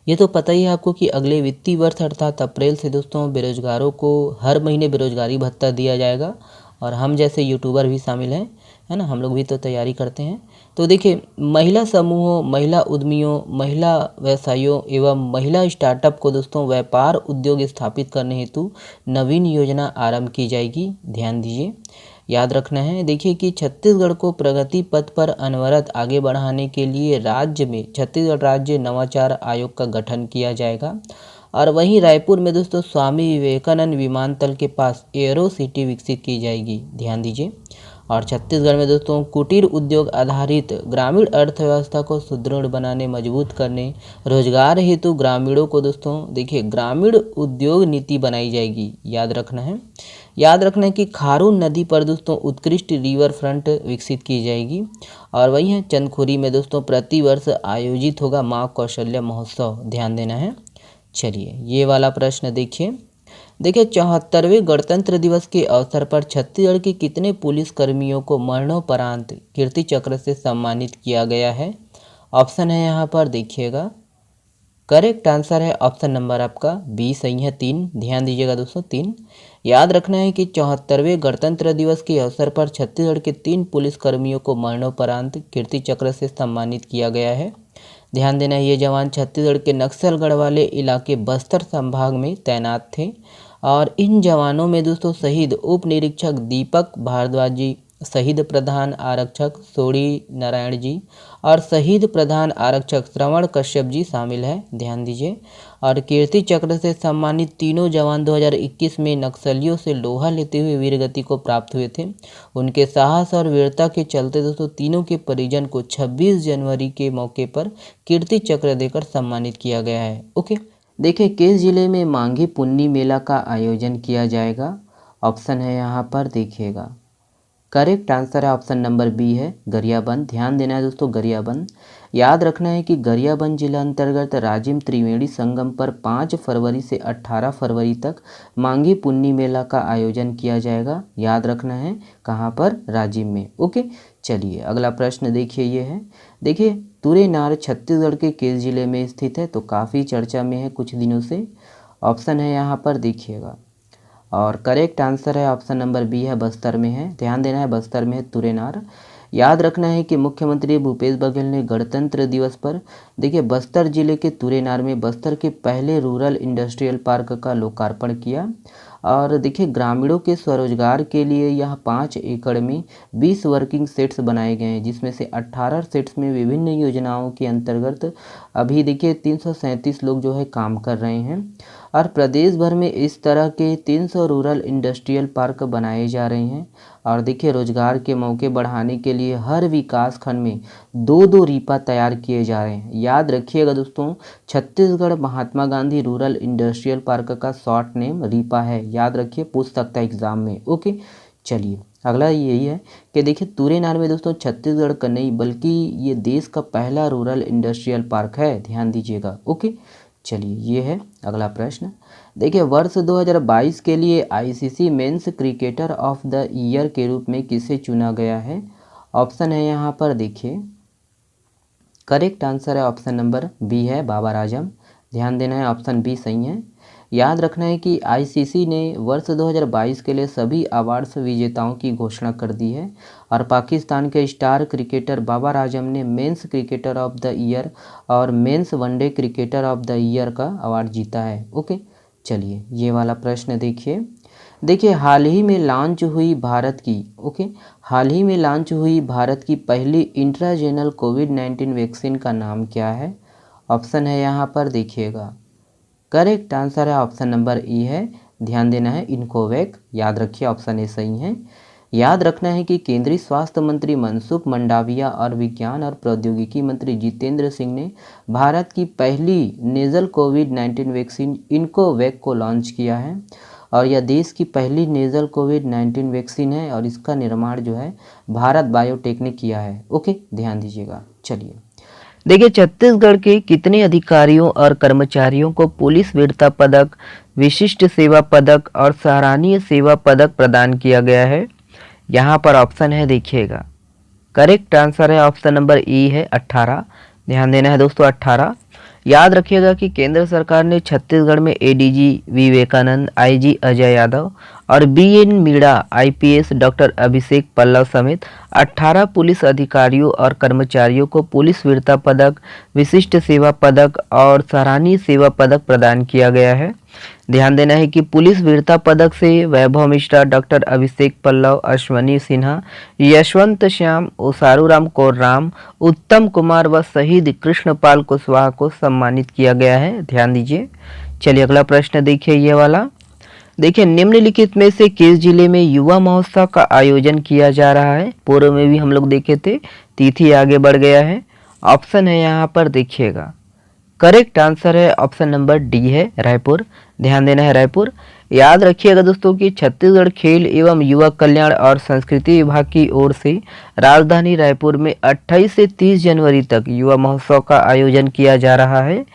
ये तो पता ही है आपको कि अगले वित्तीय वर्ष अर्थात अप्रैल से दोस्तों बेरोजगारों को हर महीने बेरोजगारी भत्ता दिया जाएगा, और हम जैसे यूट्यूबर भी शामिल हैं, है ना, हम लोग भी तो तैयारी करते हैं। तो देखिए महिला समूहों, महिला उद्यमियों, महिला व्यवसायियों एवं महिला स्टार्टअप को दोस्तों व्यापार उद्योग स्थापित करने हेतु नवीन योजना आरंभ की जाएगी, ध्यान दीजिए। याद रखना है देखिए कि छत्तीसगढ़ को प्रगति पथ पर अनवरत आगे बढ़ाने के लिए राज्य में छत्तीसगढ़ राज्य नवाचार आयोग का गठन किया जाएगा। और वहीं रायपुर में दोस्तों स्वामी विवेकानंद विमानतल के पास एयरो सिटी विकसित की जाएगी, ध्यान दीजिए। और छत्तीसगढ़ में दोस्तों कुटीर उद्योग आधारित ग्रामीण अर्थव्यवस्था को सुदृढ़ बनाने, मजबूत करने, रोजगार हेतु ग्रामीणों को दोस्तों देखिए ग्रामीण उद्योग नीति बनाई जाएगी, याद रखना है। याद रखना है कि खारून नदी पर दोस्तों उत्कृष्ट रिवर फ्रंट विकसित की जाएगी। और वही है चंदखुरी में दोस्तों प्रतिवर्ष आयोजित होगा माँ कौशल्या महोत्सव, ध्यान देना है। चलिए ये वाला प्रश्न देखिए। देखिए 74वें गणतंत्र दिवस के अवसर पर छत्तीसगढ़ के कितने पुलिस कर्मियों को मरणोपरांत कीर्ति चक्र से सम्मानित किया गया है? ऑप्शन है यहाँ पर देखिएगा। करेक्ट आंसर है ऑप्शन नंबर आपका बी सही है, 3। ध्यान दीजिएगा दोस्तों, 3। याद रखना है कि 74वें गणतंत्र दिवस के अवसर पर छत्तीसगढ़ के 3 पुलिस कर्मियों को मरणोपरांत कीर्ति चक्र से सम्मानित किया गया है। ध्यान देना है ये जवान छत्तीसगढ़ के नक्सल गढ़ वाले इलाके बस्तर संभाग में तैनात थे। और इन जवानों में दोस्तों शहीद उप निरीक्षक दीपक भारद्वाज जी, शहीद प्रधान आरक्षक सोड़ी नारायण जी और शहीद प्रधान आरक्षक श्रवण कश्यप जी शामिल है, ध्यान दीजिए। और कीर्ति चक्र से सम्मानित तीनों जवान 2021 में नक्सलियों से लोहा लेते हुए वीरगति को प्राप्त हुए थे। उनके साहस और वीरता के चलते दोस्तों तीनों के परिजन को 26 जनवरी के मौके पर कीर्ति चक्र देकर सम्मानित किया गया है। ओके, देखिए किस जिले में मांगी पुन्नी मेला का आयोजन किया जाएगा? ऑप्शन है यहाँ पर देखिएगा। करेक्ट आंसर है ऑप्शन नंबर बी है गरियाबंद। ध्यान देना है दोस्तों, गरियाबंद। याद रखना है कि गरियाबंद जिला अंतर्गत राजिम त्रिवेणी संगम पर 5 फरवरी से 18 फरवरी तक मांगी पुन्नी मेला का आयोजन किया जाएगा। याद रखना है कहाँ पर? राजिम में। ओके, चलिए अगला प्रश्न देखिए, ये है देखिए तुरेनार छत्तीसगढ़ के किस जिले में स्थित है? तो काफ़ी चर्चा में है कुछ दिनों से। ऑप्शन है यहाँ पर देखिएगा, और करेक्ट आंसर है ऑप्शन नंबर बी है बस्तर में है। ध्यान देना है बस्तर में है तुरेनार। याद रखना है कि मुख्यमंत्री भूपेश बघेल ने गणतंत्र दिवस पर देखिए बस्तर जिले के तुरेनार में बस्तर के पहले रूरल इंडस्ट्रियल पार्क का लोकार्पण किया। और देखिए ग्रामीणों के स्वरोजगार के लिए यहाँ 5 एकड़ में 20 वर्किंग सेट्स बनाए गए हैं, जिसमें से 18 सेट्स में विभिन्न योजनाओं के अंतर्गत अभी देखिए 337 लोग जो है काम कर रहे हैं। और प्रदेश भर में इस तरह के 300 रूरल इंडस्ट्रियल पार्क बनाए जा रहे हैं। और देखिए रोजगार के मौके बढ़ाने के लिए हर विकास खंड में 2-2 रीपा तैयार किए जा रहे हैं। याद रखिएगा दोस्तों, Chhattisgarh Mahatma Gandhi rural industrial park का शॉर्ट नेम रीपा है, याद रखिए, पूछ सकता है एग्जाम में। ओके, चलिए अगला यही है कि देखिए तुरेनार में दोस्तों छत्तीसगढ़ का नहीं बल्कि ये देश का पहला रूरल इंडस्ट्रियल पार्क है, ध्यान दीजिएगा। ओके, चलिए ये है अगला प्रश्न। देखिए वर्ष 2022 के लिए ICC men's cricketer of the year के रूप में किसे चुना गया है? ऑप्शन है यहाँ पर देखिए। करेक्ट आंसर है ऑप्शन नंबर बी है बाबर आजम। ध्यान देना है ऑप्शन बी सही है। याद रखना है कि आईसीसी ने वर्ष 2022 के लिए सभी अवार्ड्स विजेताओं की घोषणा कर दी है। और पाकिस्तान के स्टार क्रिकेटर बाबर आजम ने men's cricketer of the year और men's one day cricketer of the year का अवार्ड जीता है। ओके, चलिए ये वाला प्रश्न देखिए हाल ही में लॉन्च हुई भारत की पहली इंट्राजेनल कोविड-19 वैक्सीन का नाम क्या है? ऑप्शन है यहाँ पर देखिएगा। करेक्ट आंसर है ऑप्शन नंबर ई है, ध्यान देना है इनकोवैक। याद रखिए ऑप्शन ए सही है। याद रखना है कि केंद्रीय स्वास्थ्य मंत्री मनसुख मंडाविया और विज्ञान और प्रौद्योगिकी मंत्री जितेंद्र सिंह ने भारत की पहली नेजल कोविड-19 वैक्सीन इनकोवैक को लॉन्च किया है और यह देश की पहली नेजल कोविड-19 वैक्सीन है और इसका निर्माण जो है भारत बायोटेक ने किया है। ओके, ध्यान दीजिएगा। चलिए देखिए, छत्तीसगढ़ के कितने अधिकारियों और कर्मचारियों को पुलिस वीरता पदक, विशिष्ट सेवा पदक और सराहनीय सेवा पदक प्रदान किया गया है? यहाँ पर ऑप्शन है, देखिएगा। करेक्ट आंसर है ऑप्शन नंबर ई है 18। ध्यान देना है दोस्तों, 18। याद रखिएगा कि केंद्र सरकार ने छत्तीसगढ़ में एडीजी विवेकानंद, आईजी अजय यादव और BN Meena, IPS doctor Abhishek Pallav समेत 18 पुलिस अधिकारियों और कर्मचारियों को पुलिस वीरता पदक, विशिष्ट सेवा पदक और सराहनीय सेवा पदक प्रदान किया गया है। ध्यान देना है कि पुलिस वीरता पदक से वैभव मिश्रा, डॉक्टर अभिषेक पल्लव, अश्वनी सिन्हा, यशवंत श्याम, ओसारूराम कोर्राम, उत्तम कुमार व शहीद कृष्णपाल कुशवाहा को सम्मानित किया गया है। ध्यान दीजिए। चलिए अगला प्रश्न देखिए, ये वाला देखिए, निम्नलिखित में से किस जिले में युवा महोत्सव का आयोजन किया जा रहा है? पूर्व में भी हम लोग देखे थे, तिथि आगे बढ़ गया है। ऑप्शन है यहाँ पर, देखिएगा। करेक्ट आंसर है ऑप्शन नंबर डी है, रायपुर। ध्यान देना है, रायपुर। याद रखिएगा दोस्तों कि छत्तीसगढ़ खेल एवं युवा कल्याण और संस्कृति विभाग की ओर से राजधानी रायपुर में 28 से 30 जनवरी तक युवा महोत्सव का आयोजन किया जा रहा है।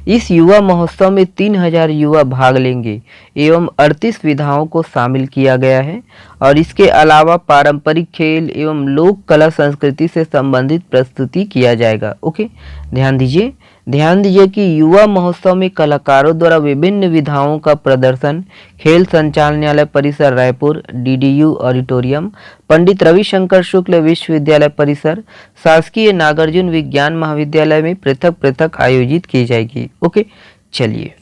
इस युवा महोत्सव में 3000 युवा भाग लेंगे एवं 38 विधाओं को शामिल किया गया है और इसके अलावा पारंपरिक खेल एवं लोक कला संस्कृति से संबंधित प्रस्तुति किया जाएगा। ओके, ध्यान दीजिए कि युवा महोत्सव में कलाकारों द्वारा विभिन्न विधाओं का प्रदर्शन खेल संचालनालय परिसर रायपुर, डीडीयू ऑडिटोरियम, पंडित रविशंकर शुक्ल विश्वविद्यालय परिसर, शासकीय नागार्जुन विज्ञान महाविद्यालय में पृथक पृथक आयोजित की जाएगी। ओके, चलिए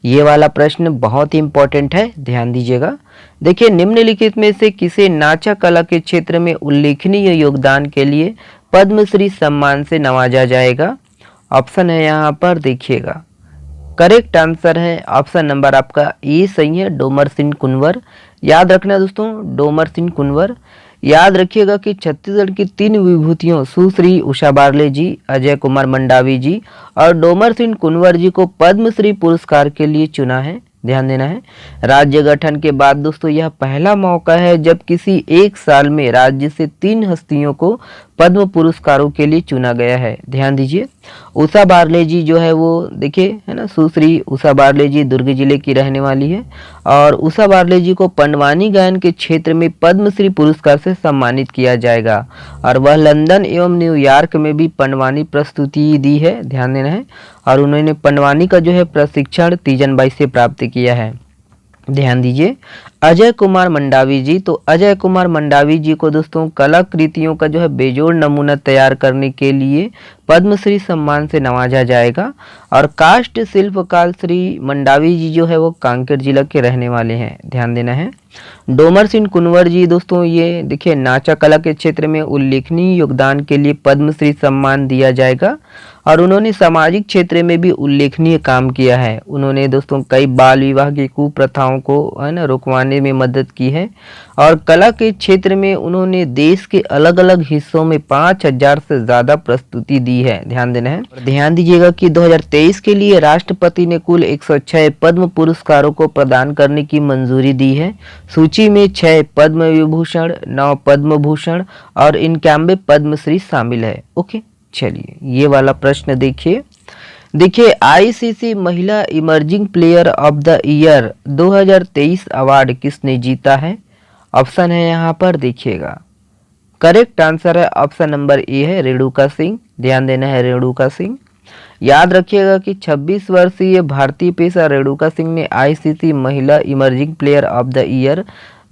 ये वाला प्रश्न बहुत ही इंपॉर्टेंट है, ध्यान दीजिएगा। देखिए, निम्नलिखित में से किसे नाचा कला के क्षेत्र में उल्लेखनीय योगदान के लिए पद्मश्री सम्मान से नवाजा जाएगा? ऑप्शन है यहाँ पर, देखिएगा। करेक्ट आंसर है ऑप्शन नंबर आपका ए सही है, डोमर सिंह कुंवर। याद रखना दोस्तों, डोमर सिंह कुंवर। याद रखिएगा कि छत्तीसगढ़ की 3 विभूतियों सुश्री उषा बारले जी, अजय कुमार मंडावी जी और डोमर सिंह कुंवर जी को पद्मश्री पुरस्कार के लिए चुना है। ध्यान देना है। राज्य गठन के बाद दोस्तों यह पहला मौका है जब किसी एक साल में राज्य से 3 हस्तियों को पद्म पुरस्कारों के लिए चुना गया है। ध्यान दीजिए। उषा बारले जी जो है वो देखिए है ना, सुश्री उषा बारले जी दुर्ग जिले की रहने वाली है और उषा बारले जी को पंडवानी गायन के क्षेत्र में पद्मश्री पुरस्कार से सम्मानित किया जाएगा और वह लंदन एवं न्यूयॉर्क में भी पंडवानी प्रस्तुति दी है। ध्यान देना है। और उन्होंने पंडवानी का जो है प्रशिक्षण तीजनबाई से प्राप्त किया है। ध्यान दीजिए। अजय कुमार मंडावी जी, तो अजय कुमार मंडावी जी को दोस्तों कलाकृतियों का जो है बेजोड़ नमूना तैयार करने के लिए पद्मश्री सम्मान से नवाजा जाएगा और काष्ठ शिल्पकार श्री मंडावी जी जो है वो कांकेर जिला के रहने वाले हैं। ध्यान देना है। डोमर सिंह कुंवर जी दोस्तों ये देखिए नाचा कला के क्षेत्र में उल्लेखनीय योगदान के लिए पद्मश्री सम्मान दिया जाएगा और उन्होंने सामाजिक क्षेत्र में भी उल्लेखनीय काम किया है। उन्होंने दोस्तों कई बाल विवाह की कुप्रथाओं को है ना रोकवाने में मदद की है और कला के क्षेत्र में उन्होंने देश के अलग अलग हिस्सों में 5000 से ज्यादा प्रस्तुति दी है। ध्यान देना है। ध्यान दीजिएगा कि 2023 के लिए राष्ट्रपति ने कुल 106 पद्म पुरस्कारों को प्रदान करने की मंजूरी दी है। सूची में 6 पद्म विभूषण, 9 पद्म भूषण और 91 पद्मश्री शामिल है। ओके, चलिए ये वाला प्रश्न देखिए आईसीसी महिला emerging player of the year 2023 award किसने जीता है? ऑप्शन है यहाँ पर, देखिएगा। करेक्ट आंसर है ऑप्शन नंबर ए है, रेणुका सिंह। ध्यान देना है, रेणुका सिंह। याद रखिएगा कि 26 वर्षीय भारतीय पेशा रेणुका सिंह ने आईसीसी महिला emerging player of the year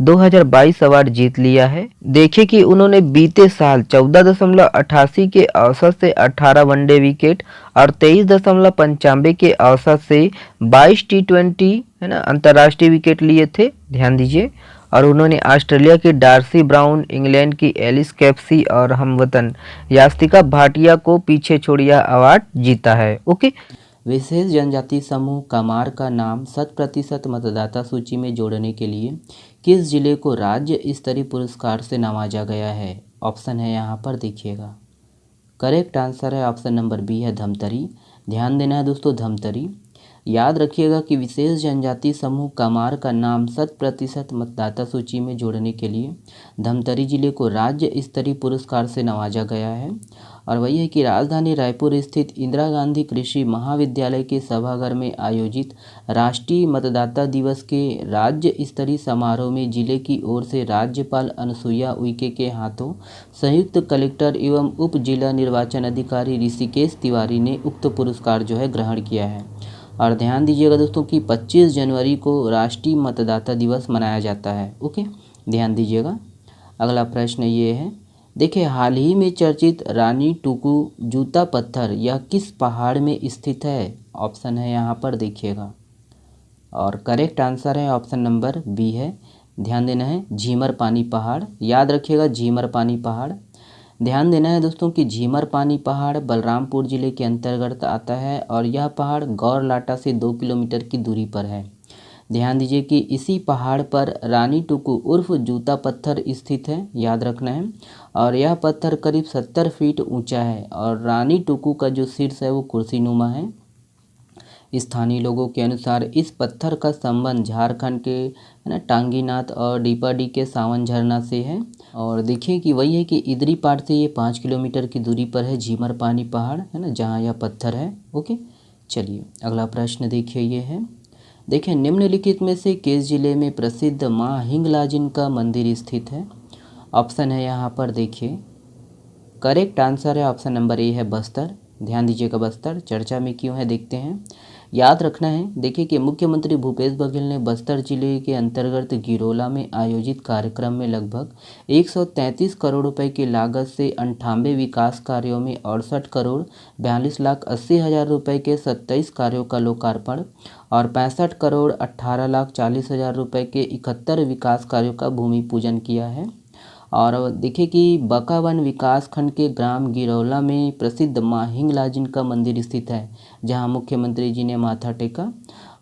2022 award जीत लिया है। देखिए कि उन्होंने बीते साल 14.88 के औसत से 18 वनडे विकेट और 23.95 के औसत से 22 टी20 है ना अंतर्राष्ट्रीय विकेट लिए थे। ध्यान दीजिए। और उन्होंने ऑस्ट्रेलिया की डार्सी ब्राउन, इंग्लैंड की एलिस कैप्सी और हमवतन यास्तिका भाटिया को पीछे छोड़ यह अवार्ड जीता है। ओके, विशेष जनजाति समूह कमार का नाम 100% मतदाता सूची में जोड़ने के लिए किस जिले को राज्य स्तरीय पुरस्कार से नवाजा गया है? ऑप्शन है यहाँ पर देखिएगा। करेक्ट आंसर है ऑप्शन नंबर बी है धमतरी। ध्यान देना है दोस्तों, धमतरी। याद रखिएगा कि विशेष जनजाति समूह कमार का नाम 100% मतदाता सूची में जोड़ने के लिए धमतरी जिले को राज्य स्तरीय पुरस्कार से नवाजा गया है। और वही है कि राजधानी रायपुर स्थित इंदिरा गांधी कृषि महाविद्यालय के सभागार में आयोजित राष्ट्रीय मतदाता दिवस के राज्य स्तरीय समारोह में जिले की ओर से राज्यपाल अनुसुईया उइके के हाथों संयुक्त कलेक्टर एवं उप जिला निर्वाचन अधिकारी ऋषिकेश तिवारी ने उक्त पुरस्कार जो है ग्रहण किया है। और ध्यान दीजिएगा दोस्तों कि 25 जनवरी को राष्ट्रीय मतदाता दिवस मनाया जाता है। ओके, ध्यान दीजिएगा। अगला प्रश्न ये है, देखिए हाल ही में चर्चित रानी टुकू जूता पत्थर यह किस पहाड़ में स्थित है? ऑप्शन है यहाँ पर देखिएगा। और करेक्ट आंसर है ऑप्शन नंबर बी है, ध्यान देना है, झीमर पानी पहाड़। याद रखिएगा झीमर पानी पहाड़। ध्यान देना है दोस्तों कि झीमर पानी पहाड़ बलरामपुर जिले के अंतर्गत आता है और यह पहाड़ गौरलाटा से 2 किलोमीटर की दूरी पर है। ध्यान दीजिए कि इसी पहाड़ पर रानी टुकू उर्फ जूता पत्थर स्थित है, याद रखना है। और यह पत्थर करीब 70 फीट ऊंचा है और रानी टुकू का जो शीर्ष है वो कुर्सीनुमा है। स्थानीय लोगों के अनुसार इस पत्थर का संबंध झारखंड के है ना टांगीनाथ और डीपाडी के सावन झरना से है। और देखिए कि वही है कि इदरी पाट से ये 5 किलोमीटर की दूरी पर है झीमर पानी पहाड़, है ना, जहाँ यह पत्थर है। ओके, चलिए अगला प्रश्न देखिए ये है, देखिए निम्नलिखित में से किस जिले में प्रसिद्ध माँ हिंगलाजिन का मंदिर स्थित है? ऑप्शन है यहाँ पर देखिए। करेक्ट आंसर है ऑप्शन नंबर ए है बस्तर। ध्यान दीजिएगा, बस्तर चर्चा में क्यों है देखते हैं। याद रखना है, देखिए कि मुख्यमंत्री भूपेश बघेल ने बस्तर जिले के अंतर्गत गिरोला में आयोजित कार्यक्रम में लगभग 133 करोड़ रुपए की लागत से 98 विकास कार्यों में 68 करोड़ 42 लाख 80 हज़ार रुपये के 27 कार्यों का लोकार्पण और 65 करोड़ 18 लाख 40 हज़ार रुपये के 71 विकास कार्यों का भूमि पूजन किया है। और देखिए कि बकावन विकास खंड के ग्राम गिरौला में प्रसिद्ध माँ हिंगलाजिन का मंदिर स्थित है, जहां मुख्यमंत्री जी ने माथा टेका।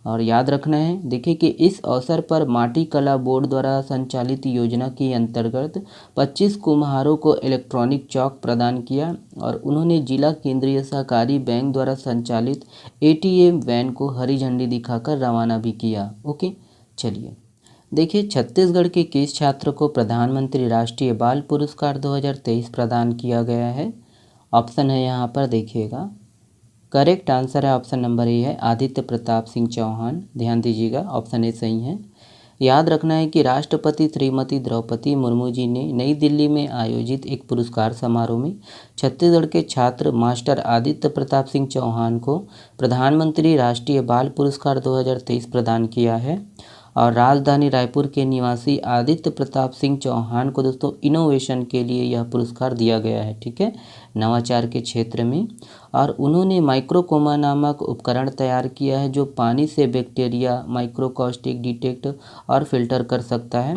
और याद रखना है, देखिए कि इस अवसर पर माटी कला बोर्ड द्वारा संचालित योजना के अंतर्गत 25 कुम्हारों को इलेक्ट्रॉनिक चौक प्रदान किया और उन्होंने जिला केंद्रीय सहकारी बैंक द्वारा संचालित ATM वैन को हरी झंडी दिखाकर रवाना भी किया। ओके, चलिए देखिए छत्तीसगढ़ के किस छात्र को प्रधानमंत्री राष्ट्रीय बाल पुरस्कार 2023 प्रदान किया गया है? ऑप्शन है यहाँ पर देखिएगा। करेक्ट आंसर है ऑप्शन नंबर ए है आदित्य प्रताप सिंह चौहान। ध्यान दीजिएगा, ऑप्शन ए सही है। याद रखना है कि राष्ट्रपति श्रीमती द्रौपदी मुर्मू जी ने नई दिल्ली में आयोजित एक पुरस्कार समारोह में छत्तीसगढ़ के छात्र मास्टर आदित्य प्रताप सिंह चौहान को प्रधानमंत्री राष्ट्रीय बाल पुरस्कार 2023 प्रदान किया है। और राजधानी रायपुर के निवासी आदित्य प्रताप सिंह चौहान को दोस्तों इनोवेशन के लिए यह पुरस्कार दिया गया है, ठीक है, नवाचार के क्षेत्र में। और उन्होंने माइक्रोकोमा नामक उपकरण तैयार किया है जो पानी से बैक्टीरिया माइक्रोकास्टिक डिटेक्ट और फिल्टर कर सकता है।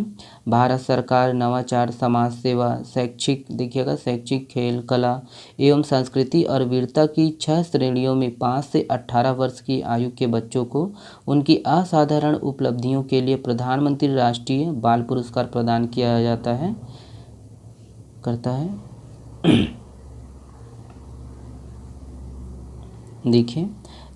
भारत सरकार नवाचार, समाज सेवा, शैक्षिक देखिएगा शैक्षिक, खेल, कला एवं संस्कृति और वीरता की 6 श्रेणियों में 5 से 18 वर्ष की आयु के बच्चों को उनकी असाधारण उपलब्धियों के लिए प्रधानमंत्री राष्ट्रीय बाल पुरस्कार प्रदान किया जाता है करता है।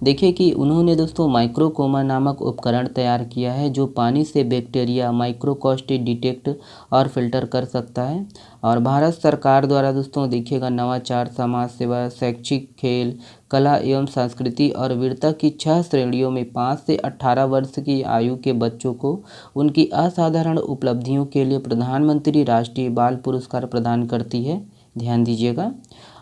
देखिए कि उन्होंने दोस्तों माइक्रोकोमा नामक उपकरण तैयार किया है जो पानी से बैक्टीरिया माइक्रोकास्टिक डिटेक्ट और फिल्टर कर सकता है। और भारत सरकार द्वारा दोस्तों देखिएगा नवाचार, समाज सेवा, शैक्षिक, खेल, कला एवं संस्कृति और वीरता की 6 श्रेणियों में 5 से 18 वर्ष की आयु के बच्चों को उनकी असाधारण उपलब्धियों के लिए प्रधानमंत्री राष्ट्रीय बाल पुरस्कार प्रदान करती है। ध्यान दीजिएगा।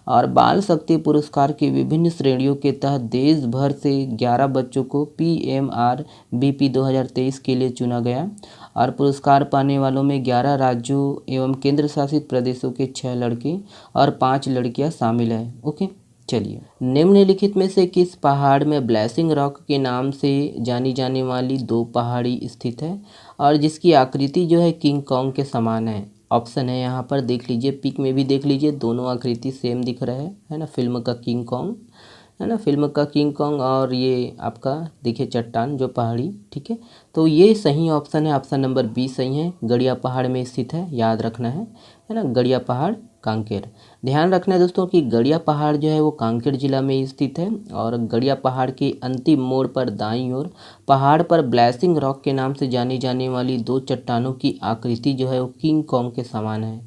और बाल शक्ति पुरस्कार की विभिन्न श्रेणियों के तहत देश भर से 11 बच्चों को PMRBP 2023 के लिए चुना गया। और पुरस्कार पाने वालों में 11 राज्यों एवं केंद्र शासित प्रदेशों के 6 लड़के और 5 लड़कियां शामिल हैं। ओके, चलिए निम्नलिखित में से किस पहाड़ में ब्लेसिंग रॉक के नाम से जानी जाने वाली 2 पहाड़ी स्थित है और जिसकी आकृति जो है किंग कॉन्ग के समान है? ऑप्शन है यहाँ पर देख लीजिए, पिक में भी देख लीजिए, दोनों आकृति सेम दिख रहा है ना, फिल्म का किंग कॉन्ग। है ना, फिल्म का किंग कॉन्ग, और ये आपका देखिए चट्टान जो पहाड़ी, ठीक है। तो ये सही ऑप्शन है, ऑप्शन नंबर बी सही है, गड़िया पहाड़ में स्थित है, याद रखना है ना, गड़िया पहाड़ कांकेर। ध्यान रखना है दोस्तों कि गड़िया पहाड़ जो है वो कांकेर जिला में स्थित है, और गड़िया पहाड़ के अंतिम मोड़ पर दाईं ओर पहाड़ पर ब्लैसिंग रॉक के नाम से जानी जाने वाली दो चट्टानों की आकृति जो है वो किंग कॉन्ग के समान है।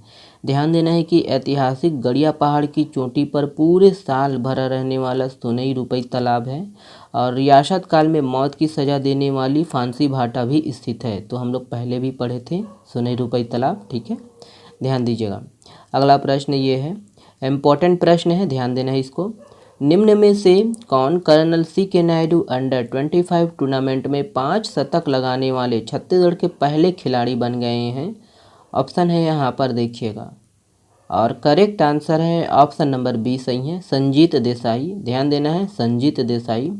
ध्यान देना है कि ऐतिहासिक गड़िया पहाड़ की चोटी पर पूरे साल भरा रहने वाला सोनई रुपई तालाब है, और रियासत काल में मौत की सज़ा देने वाली फांसी भाटा भी स्थित है। तो हम लोग पहले भी पढ़े थे सोनई रुपई तालाब, ठीक है, ध्यान दीजिएगा। अगला प्रश्न ये है, इम्पोर्टेंट प्रश्न है, ध्यान देना है इसको। निम्न में से कौन कर्नल सी के नायडू अंडर 25 टूर्नामेंट में 5 शतक लगाने वाले छत्तीसगढ़ के पहले खिलाड़ी बन गए हैं? ऑप्शन है यहाँ पर देखिएगा, और करेक्ट आंसर है ऑप्शन नंबर बी सही है, संजीत देसाई। ध्यान देना है, संजीत देसाई।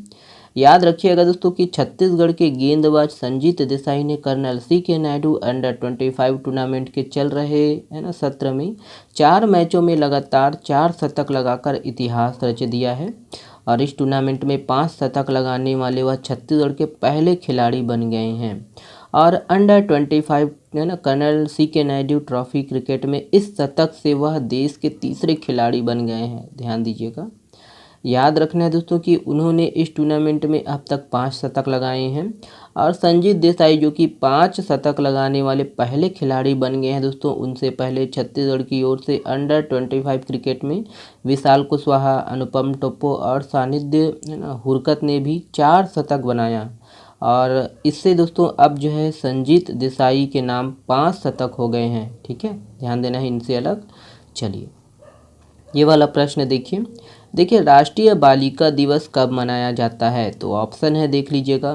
याद रखिएगा दोस्तों कि छत्तीसगढ़ के गेंदबाज संजीत देसाई ने कर्नल सी के नायडू अंडर 25 टूर्नामेंट के चल रहे है ना सत्र में 4 मैचों में लगातार 4 शतक लगाकर इतिहास रच दिया है, और इस टूर्नामेंट में 5 शतक लगाने वाले वह छत्तीसगढ़ के पहले खिलाड़ी बन गए हैं। और अंडर 25 है ना कर्नल सी के नायडू ट्रॉफी क्रिकेट में इस शतक से वह देश के तीसरे खिलाड़ी बन गए हैं। ध्यान दीजिएगा, याद रखना है दोस्तों कि उन्होंने इस टूर्नामेंट में अब तक 5 शतक लगाए हैं, और संजीत देसाई जो कि 5 शतक लगाने वाले पहले खिलाड़ी बन गए हैं दोस्तों। उनसे पहले छत्तीसगढ़ की ओर से अंडर 25 क्रिकेट में विशाल कुशवाहा, अनुपम टोप्पो और सानिध्य है ना हुरकत ने भी 4 शतक बनाया, और इससे दोस्तों अब जो है संजीत देसाई के नाम 5 शतक हो गए हैं, ठीक है, ध्यान देना है इनसे अलग। चलिए ये वाला प्रश्न देखिए राष्ट्रीय बालिका दिवस कब मनाया जाता है? तो ऑप्शन है देख लीजिएगा,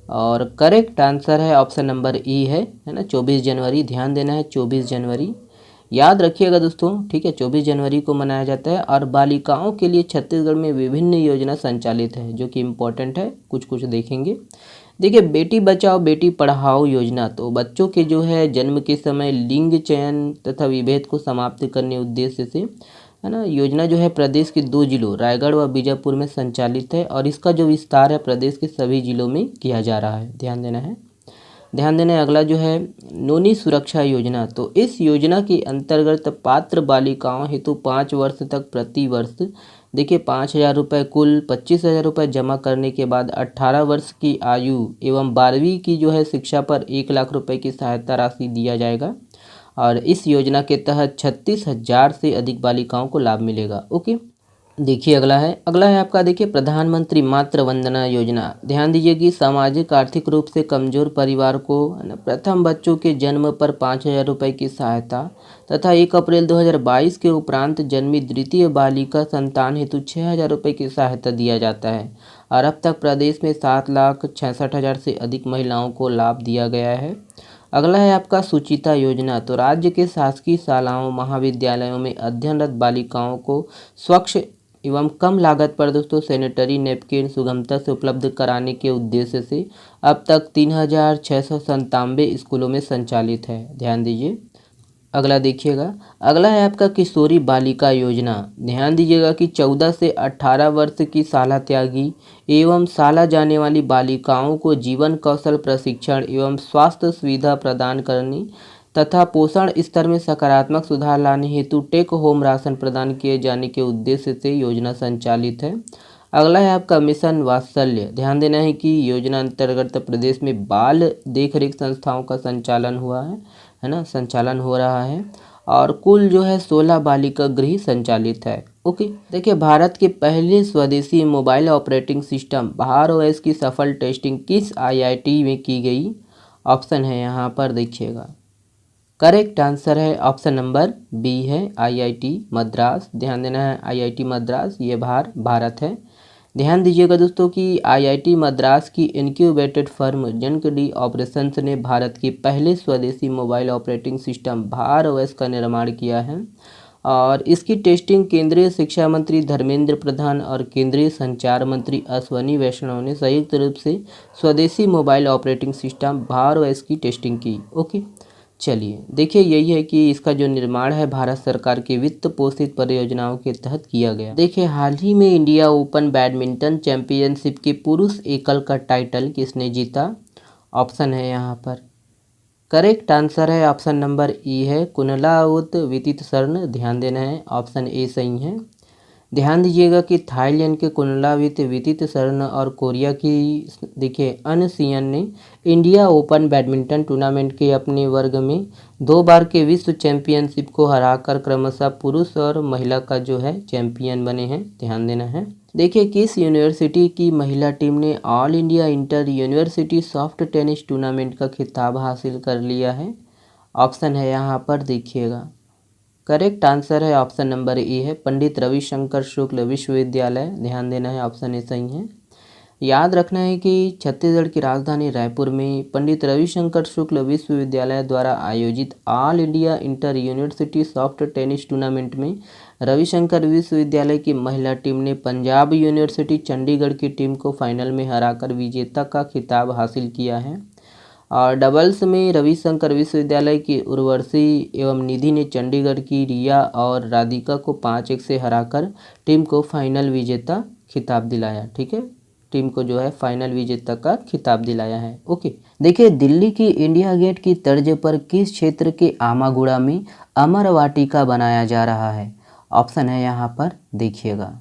और करेक्ट आंसर है ऑप्शन नंबर ई है ना, 24 जनवरी। ध्यान देना है 24 जनवरी, याद रखिएगा दोस्तों, ठीक है, 24 जनवरी को मनाया जाता है। और बालिकाओं के लिए छत्तीसगढ़ में विभिन्न योजना संचालित है जो कि इम्पोर्टेंट है, कुछ देखेंगे। देखिए बेटी बचाओ बेटी पढ़ाओ योजना, तो बच्चों के जो है जन्म के समय लिंग चयन तथा विभेद को समाप्त करने उद्देश्य से है ना योजना जो है प्रदेश के 2 जिलों रायगढ़ व बीजापुर में संचालित है, और इसका जो विस्तार है प्रदेश के सभी जिलों में किया जा रहा है। ध्यान देना है, ध्यान देना है। अगला जो है नोनी सुरक्षा योजना, तो इस योजना के अंतर्गत पात्र बालिकाओं हेतु 5 वर्ष तक प्रति वर्ष देखिए 5,000 रुपये कुल 25,000 रुपये जमा करने के बाद 18 वर्ष की आयु एवं 12वीं की जो है शिक्षा पर 1 लाख रुपए की सहायता राशि दिया जाएगा, और इस योजना के तहत 36,000 से अधिक बालिकाओं को लाभ मिलेगा। ओके, देखिए अगला है आपका देखिए प्रधानमंत्री मातृ वंदना योजना। ध्यान दीजिए कि सामाजिक आर्थिक रूप से कमजोर परिवार को प्रथम बच्चों के जन्म पर 5,000 रुपये की सहायता तथा 1 अप्रैल 2022 के उपरांत जन्मी द्वितीय बालिका संतान हेतु 6,000 रुपये की सहायता दिया जाता है, और अब तक प्रदेश में 7,66,000 से अधिक महिलाओं को लाभ दिया गया है। अगला है आपका सुचिता योजना, तो राज्य के शासकीय शालाओं महाविद्यालयों में अध्ययनरत बालिकाओं को स्वच्छ एवं कम लागत पर दोस्तों सैनिटरी नैपकिन सुगमता से उपलब्ध कराने के उद्देश्य से अब तक 3,697 स्कूलों में संचालित है। ध्यान दीजिए। अगला देखिएगा, अगला है आपका किशोरी बालिका योजना। ध्यान दीजिएगा कि 14 से 18 वर्ष की शाला त्यागी एवं शाला जाने वाली बालिकाओं को जीवन कौशल प्रशिक्षण एवं स्वास्थ्य सुविधा प्रदान करने तथा पोषण स्तर में सकारात्मक सुधार लाने हेतु टेक होम राशन प्रदान किए जाने के उद्देश्य से योजना संचालित है। अगला है आपका मिशन वात्सल्य। ध्यान देना है कि योजना अंतर्गत प्रदेश में बाल देखरेख संस्थाओं का संचालन है ना, संचालन हो रहा है, और कुल जो है 16 बालिका गृह संचालित है। ओके, देखिए भारत के पहले स्वदेशी मोबाइल ऑपरेटिंग सिस्टम भार ओएस की सफल टेस्टिंग किस आईआईटी में की गई? ऑप्शन है यहाँ पर देखिएगा, करेक्ट आंसर है ऑप्शन नंबर बी है आईआईटी मद्रास। ध्यान देना है आईआईटी मद्रास, ये भारत है। ध्यान दीजिएगा दोस्तों कि आईआईटी मद्रास की इनक्यूबेटेड फर्म जनकडी ऑपरेशंस ने भारत के पहले स्वदेशी मोबाइल ऑपरेटिंग सिस्टम भार ओएस का निर्माण किया है, और इसकी टेस्टिंग केंद्रीय शिक्षा मंत्री धर्मेंद्र प्रधान और केंद्रीय संचार मंत्री अश्वनी वैष्णव ने संयुक्त रूप से स्वदेशी मोबाइल ऑपरेटिंग सिस्टम भार ओएस की टेस्टिंग की। ओके, चलिए देखिए, यही है कि इसका जो निर्माण है भारत सरकार के वित्त पोषित परियोजनाओं के तहत किया गया। देखिए, हाल ही में इंडिया ओपन बैडमिंटन चैंपियनशिप के पुरुष एकल का टाइटल किसने जीता? ऑप्शन है यहाँ पर, करेक्ट आंसर है ऑप्शन नंबर ई है कुनलाउत वितितसर्न। ध्यान देना है, ऑप्शन ए सही है। ध्यान दीजिएगा कि थाईलैंड के कुनलावित वितितसर्न और कोरिया की देखिए अनसियन ने इंडिया ओपन बैडमिंटन टूर्नामेंट के अपने वर्ग में 2 बार के विश्व चैंपियनशिप को हराकर क्रमशः पुरुष और महिला का जो है चैंपियन बने हैं। ध्यान देना है। देखिए, किस यूनिवर्सिटी की महिला टीम ने all India inter university soft tennis tournament का खिताब हासिल कर लिया है? ऑप्शन है यहाँ पर, देखिएगा करेक्ट आंसर है ऑप्शन नंबर ए है पंडित रविशंकर शुक्ल विश्वविद्यालय। ध्यान देना है, ऑप्शन ए सही है। याद रखना है कि छत्तीसगढ़ की राजधानी रायपुर में पंडित रविशंकर शुक्ल विश्वविद्यालय द्वारा आयोजित all India inter university soft tennis tournament में रविशंकर विश्वविद्यालय की महिला टीम ने पंजाब यूनिवर्सिटी चंडीगढ़ की टीम को फाइनल में हराकर विजेता का खिताब हासिल किया है। और डबल्स में रविशंकर विश्वविद्यालय की उर्वशी एवं निधि ने चंडीगढ़ की रिया और राधिका को 5-1 से हराकर टीम को फाइनल विजेता खिताब दिलाया। ठीक है, टीम को जो है फाइनल विजेता का खिताब दिलाया है। ओके, देखिए, दिल्ली की इंडिया गेट की तर्ज पर किस क्षेत्र के आमागुड़ा में अमर वाटिका बनाया जा रहा है? ऑप्शन है यहाँ पर, देखिएगा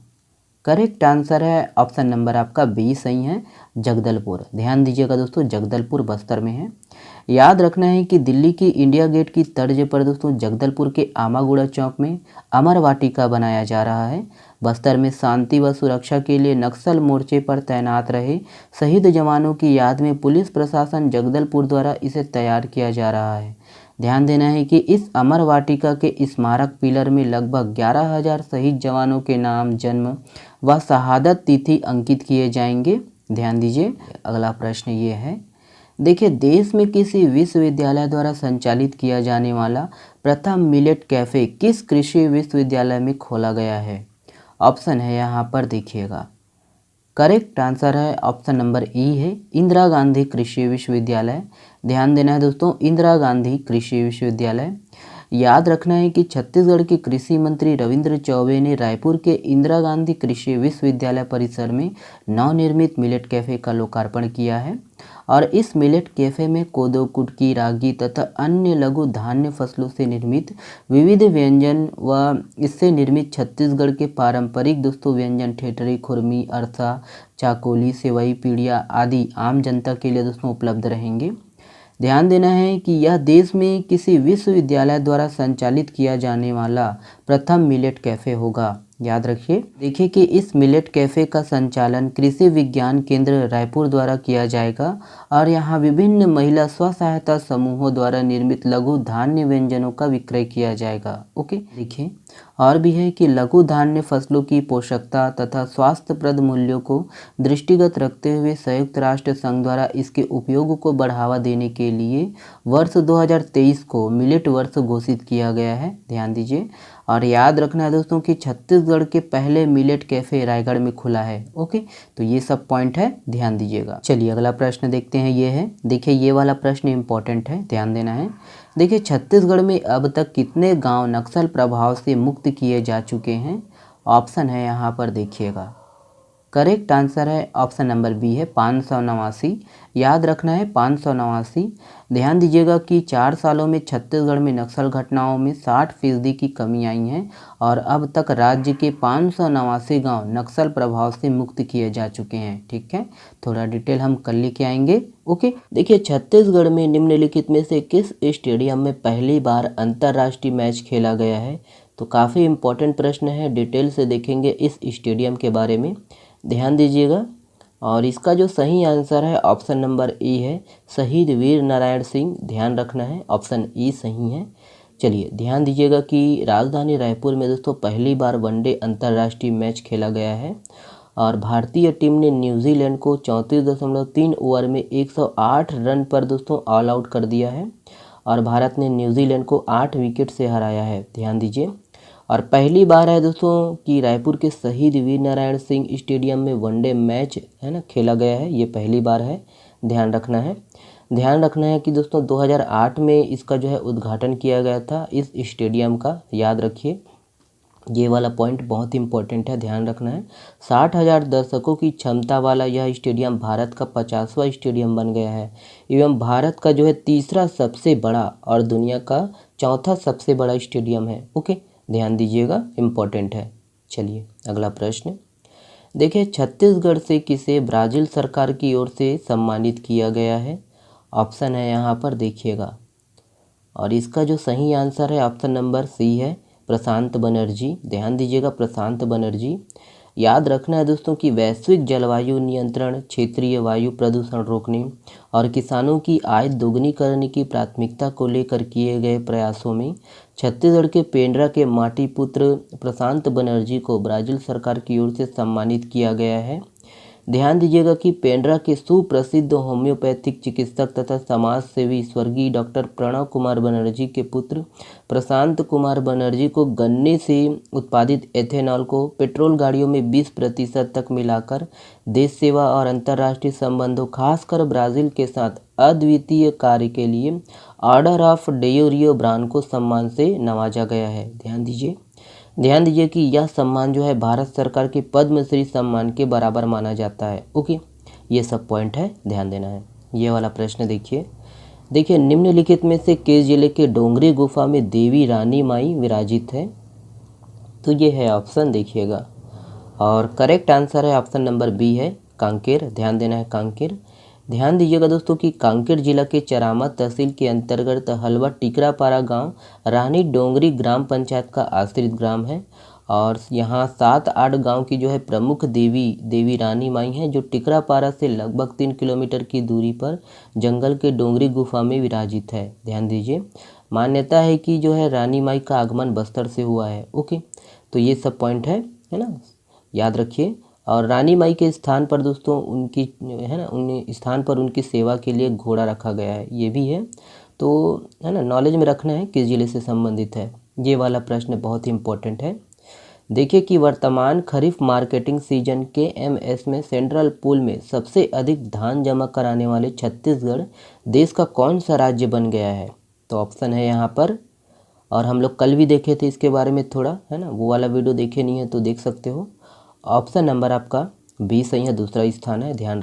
करेक्ट आंसर है ऑप्शन नंबर आपका बी सही है, जगदलपुर। ध्यान दीजिएगा दोस्तों, जगदलपुर बस्तर में है। याद रखना है कि दिल्ली की इंडिया गेट की तर्ज पर दोस्तों जगदलपुर के आमागुड़ा चौक में अमर वाटिका बनाया जा रहा है। बस्तर में शांति व सुरक्षा के लिए नक्सल मोर्चे पर तैनात रहे शहीद जवानों की याद में पुलिस प्रशासन जगदलपुर द्वारा इसे तैयार किया जा रहा है। ध्यान देना है कि इस अमर वाटिका के स्मारक पिलर में लगभग 11,000 शहीद जवानों के नाम, जन्म व शहादत तिथि अंकित किए जाएंगे। ध्यान दीजिए, अगला प्रश्न ये है, देखिए, देश में किसी विश्वविद्यालय द्वारा संचालित किया जाने वाला प्रथम मिलेट कैफ़े किस कृषि विश्वविद्यालय में खोला गया है? ऑप्शन है यहाँ पर, देखिएगा करेक्ट आंसर है ऑप्शन नंबर ई है इंदिरा गांधी कृषि विश्वविद्यालय। ध्यान देना है दोस्तों, इंदिरा गांधी कृषि विश्वविद्यालय। याद रखना है कि छत्तीसगढ़ के कृषि मंत्री रविंद्र चौबे ने रायपुर के इंदिरा गांधी कृषि विश्वविद्यालय परिसर में नवनिर्मित मिलेट कैफ़े का लोकार्पण किया है। और इस मिलेट कैफ़े में कोदो, कुटकी, रागी तथा अन्य लघु धान्य फसलों से निर्मित विविध व्यंजन व इससे निर्मित छत्तीसगढ़ के पारंपरिक दोस्तों व्यंजन ठेठरी, खुरमी, अरसा, चाकोली, सेवई, पीड़िया आदि आम जनता के लिए दोस्तों उपलब्ध रहेंगे। ध्यान देना है कि यह देश में किसी विश्वविद्यालय द्वारा संचालित किया जाने वाला प्रथम मिलेट कैफ़े होगा। याद रखिए। देखिए कि इस मिलेट कैफ़े का संचालन कृषि विज्ञान केंद्र रायपुर द्वारा किया जाएगा और यहाँ विभिन्न महिला स्व सहायता समूहों द्वारा निर्मित लघु धान्य व्यंजनों का विक्रय किया जाएगा। ओके, देखिए और भी है कि लघु धान्य फसलों की पोषकता तथा स्वास्थ्यप्रद मूल्यों को दृष्टिगत रखते हुए संयुक्त राष्ट्र संघ द्वारा इसके उपयोग को बढ़ावा देने के लिए वर्ष 2023 को मिलेट वर्ष घोषित किया गया है। ध्यान दीजिए। और याद रखना है दोस्तों कि छत्तीसगढ़ के पहले मिलेट कैफ़े रायगढ़ में खुला है। ओके, तो ये सब पॉइंट है, ध्यान दीजिएगा। चलिए अगला प्रश्न देखते हैं। ये है, देखिए ये वाला प्रश्न इंपॉर्टेंट है, ध्यान देना है। देखिए छत्तीसगढ़ में अब तक कितने गांव नक्सल प्रभाव से मुक्त किए जा चुके हैं? ऑप्शन है यहाँ पर, देखिएगा करेक्ट आंसर है ऑप्शन नंबर बी है 589। याद रखना है 589। ध्यान दीजिएगा कि 4 सालों में छत्तीसगढ़ में नक्सल घटनाओं में 60% की कमी आई है और अब तक राज्य के 589 गांव नक्सल प्रभाव से मुक्त किए जा चुके हैं। ठीक है, थोड़ा डिटेल हम कल लेके आएंगे। ओके, देखिए छत्तीसगढ़ में निम्नलिखित में से किस स्टेडियम में पहली बार अंतर्राष्ट्रीय मैच खेला गया है? तो काफ़ी इंपॉर्टेंट प्रश्न है, डिटेल से देखेंगे इस स्टेडियम के बारे में, ध्यान दीजिएगा। और इसका जो सही आंसर है ऑप्शन नंबर ए है शहीद वीर नारायण सिंह। ध्यान रखना है, ऑप्शन ई सही है। चलिए ध्यान दीजिएगा कि राजधानी रायपुर में दोस्तों पहली बार वनडे अंतर्राष्ट्रीय मैच खेला गया है और भारतीय टीम ने न्यूजीलैंड को 34.3 ओवर में 108 रन पर दोस्तों ऑल आउट कर दिया है और भारत ने न्यूजीलैंड को 8 विकेट से हराया है। ध्यान दीजिए। और पहली बार है दोस्तों कि रायपुर के शहीद वीर नारायण सिंह स्टेडियम में वनडे मैच है ना खेला गया है, ये पहली बार है, ध्यान रखना है। ध्यान रखना है कि दोस्तों 2008 में इसका जो है उद्घाटन किया गया था इस स्टेडियम का, याद रखिए। ये वाला पॉइंट बहुत इंपॉर्टेंट है, ध्यान रखना है। 60,000 दर्शकों की क्षमता वाला यह स्टेडियम भारत का 50वां स्टेडियम बन गया है एवं भारत का जो है तीसरा सबसे बड़ा और दुनिया का चौथा सबसे बड़ा स्टेडियम है। ओके, ध्यान दीजिएगा, इम्पोर्टेंट है। चलिए अगला प्रश्न देखिए, छत्तीसगढ़ से किसे ब्राज़ील सरकार की ओर से सम्मानित किया गया है? ऑप्शन है यहाँ पर देखिएगा, और इसका जो सही आंसर है ऑप्शन नंबर सी है, प्रशांत बनर्जी। ध्यान दीजिएगा, प्रशांत बनर्जी। याद रखना है दोस्तों कि वैश्विक जलवायु नियंत्रण, क्षेत्रीय वायु प्रदूषण रोकने और किसानों की आय दोगुनी करने की प्राथमिकता को लेकर किए गए प्रयासों में छत्तीसगढ़ के पेंड्रा के माटी पुत्र प्रशांत बनर्जी को ब्राज़ील सरकार की ओर से सम्मानित किया गया है। ध्यान दीजिएगा कि पेंड्रा के सुप्रसिद्ध होम्योपैथिक चिकित्सक तथा समाज सेवी स्वर्गीय डॉक्टर प्रणव कुमार बनर्जी के पुत्र प्रशांत कुमार बनर्जी को गन्ने से उत्पादित एथेनॉल को पेट्रोल गाड़ियों में 20% तक मिलाकर देश सेवा और अंतर्राष्ट्रीय संबंधों खासकर ब्राज़ील के साथ अद्वितीय कार्य के लिए ऑर्डर ऑफ डेयोरियो ब्रांड को सम्मान से नवाजा गया है। ध्यान दीजिए कि यह सम्मान जो है भारत सरकार के पद्मश्री सम्मान के बराबर माना जाता है। ओके, ये सब पॉइंट है, ध्यान देना है। ये वाला प्रश्न देखिए निम्नलिखित में से किस जिले के डोंगरी गुफा में देवी रानी माई विराजित है? तो ये है ऑप्शन देखिएगा, और करेक्ट आंसर है ऑप्शन नंबर बी है, कांकेर। ध्यान देना है, कांकेर। ध्यान दीजिएगा दोस्तों कि कांकेर जिला के चरामा तहसील के अंतर्गत हलवा टिकरापारा गांव रानी डोंगरी ग्राम पंचायत का आश्रित ग्राम है, और यहाँ 7-8 गांव की जो है प्रमुख देवी रानी माई हैं, जो टिकरापारा से लगभग 3 किलोमीटर की दूरी पर जंगल के डोंगरी गुफा में विराजित है। ध्यान दीजिए, मान्यता है कि जो है रानी माई का आगमन बस्तर से हुआ है। ओके, तो ये सब पॉइंट है ना, याद रखिए। और रानी माई के स्थान पर दोस्तों उनकी है ना, उन स्थान पर उनकी सेवा के लिए घोड़ा रखा गया है, ये भी है, तो है ना, नॉलेज में रखना है किस जिले से संबंधित है। ये वाला प्रश्न बहुत ही इम्पोर्टेंट है। देखिए कि वर्तमान खरीफ मार्केटिंग सीजन के एमएस में सेंट्रल पूल में सबसे अधिक धान जमा कराने वाले छत्तीसगढ़ देश का कौन सा राज्य बन गया है? तो ऑप्शन है यहाँ पर, और हम लोग कल भी देखे थे इसके बारे में थोड़ा, है ना, वो वाला वीडियो देखे नहीं है तो देख सकते हो। ऑप्शन नंबर आपका बी सही है, दूसरा स्थान है। ध्यान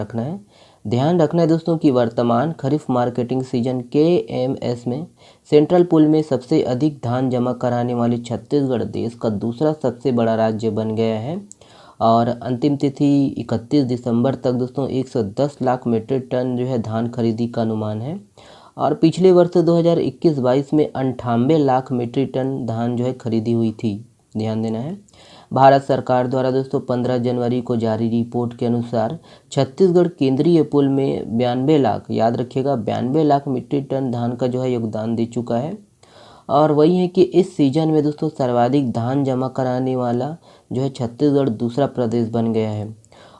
रखना है दोस्तों कि वर्तमान खरीफ मार्केटिंग सीजन के एमएस में सेंट्रल पूल में सबसे अधिक धान जमा कराने वाले छत्तीसगढ़ देश का दूसरा सबसे बड़ा राज्य बन गया है, और अंतिम तिथि 31 दिसंबर तक दोस्तों 110 लाख मीट्रिक टन जो है धान खरीदी का अनुमान है, और पिछले वर्ष 2021-22 में 98 लाख मीट्रिक टन धान जो है खरीदी हुई थी। ध्यान देना है। भारत सरकार द्वारा दोस्तों 15 जनवरी को जारी रिपोर्ट के अनुसार छत्तीसगढ़ केंद्रीय पूल में 92 लाख, याद रखिएगा 92 लाख मीट्रिक टन धान का जो है योगदान दे चुका है। और वही है कि इस सीजन में दोस्तों सर्वाधिक धान जमा कराने वाला जो है छत्तीसगढ़ दूसरा प्रदेश बन गया है।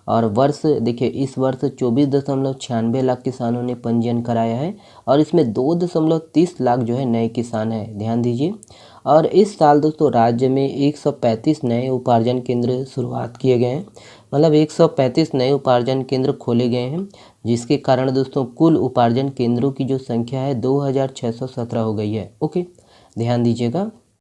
और वर्ष देखिए, इस वर्ष 24.96 लाख किसानों ने पंजीयन कराया है, और इसमें 2.30 लाख जो है नए किसान हैं। ध्यान दीजिए। और इस साल दोस्तों राज्य में 135 नए उपार्जन केंद्र शुरुआत किए गए हैं, मतलब 135 नए उपार्जन केंद्र खोले गए हैं, जिसके कारण दोस्तों कुल उपार्जन केंद्रों की जो संख्या है 2617 हो गई है। ओके, ध्यान दीजिएगा।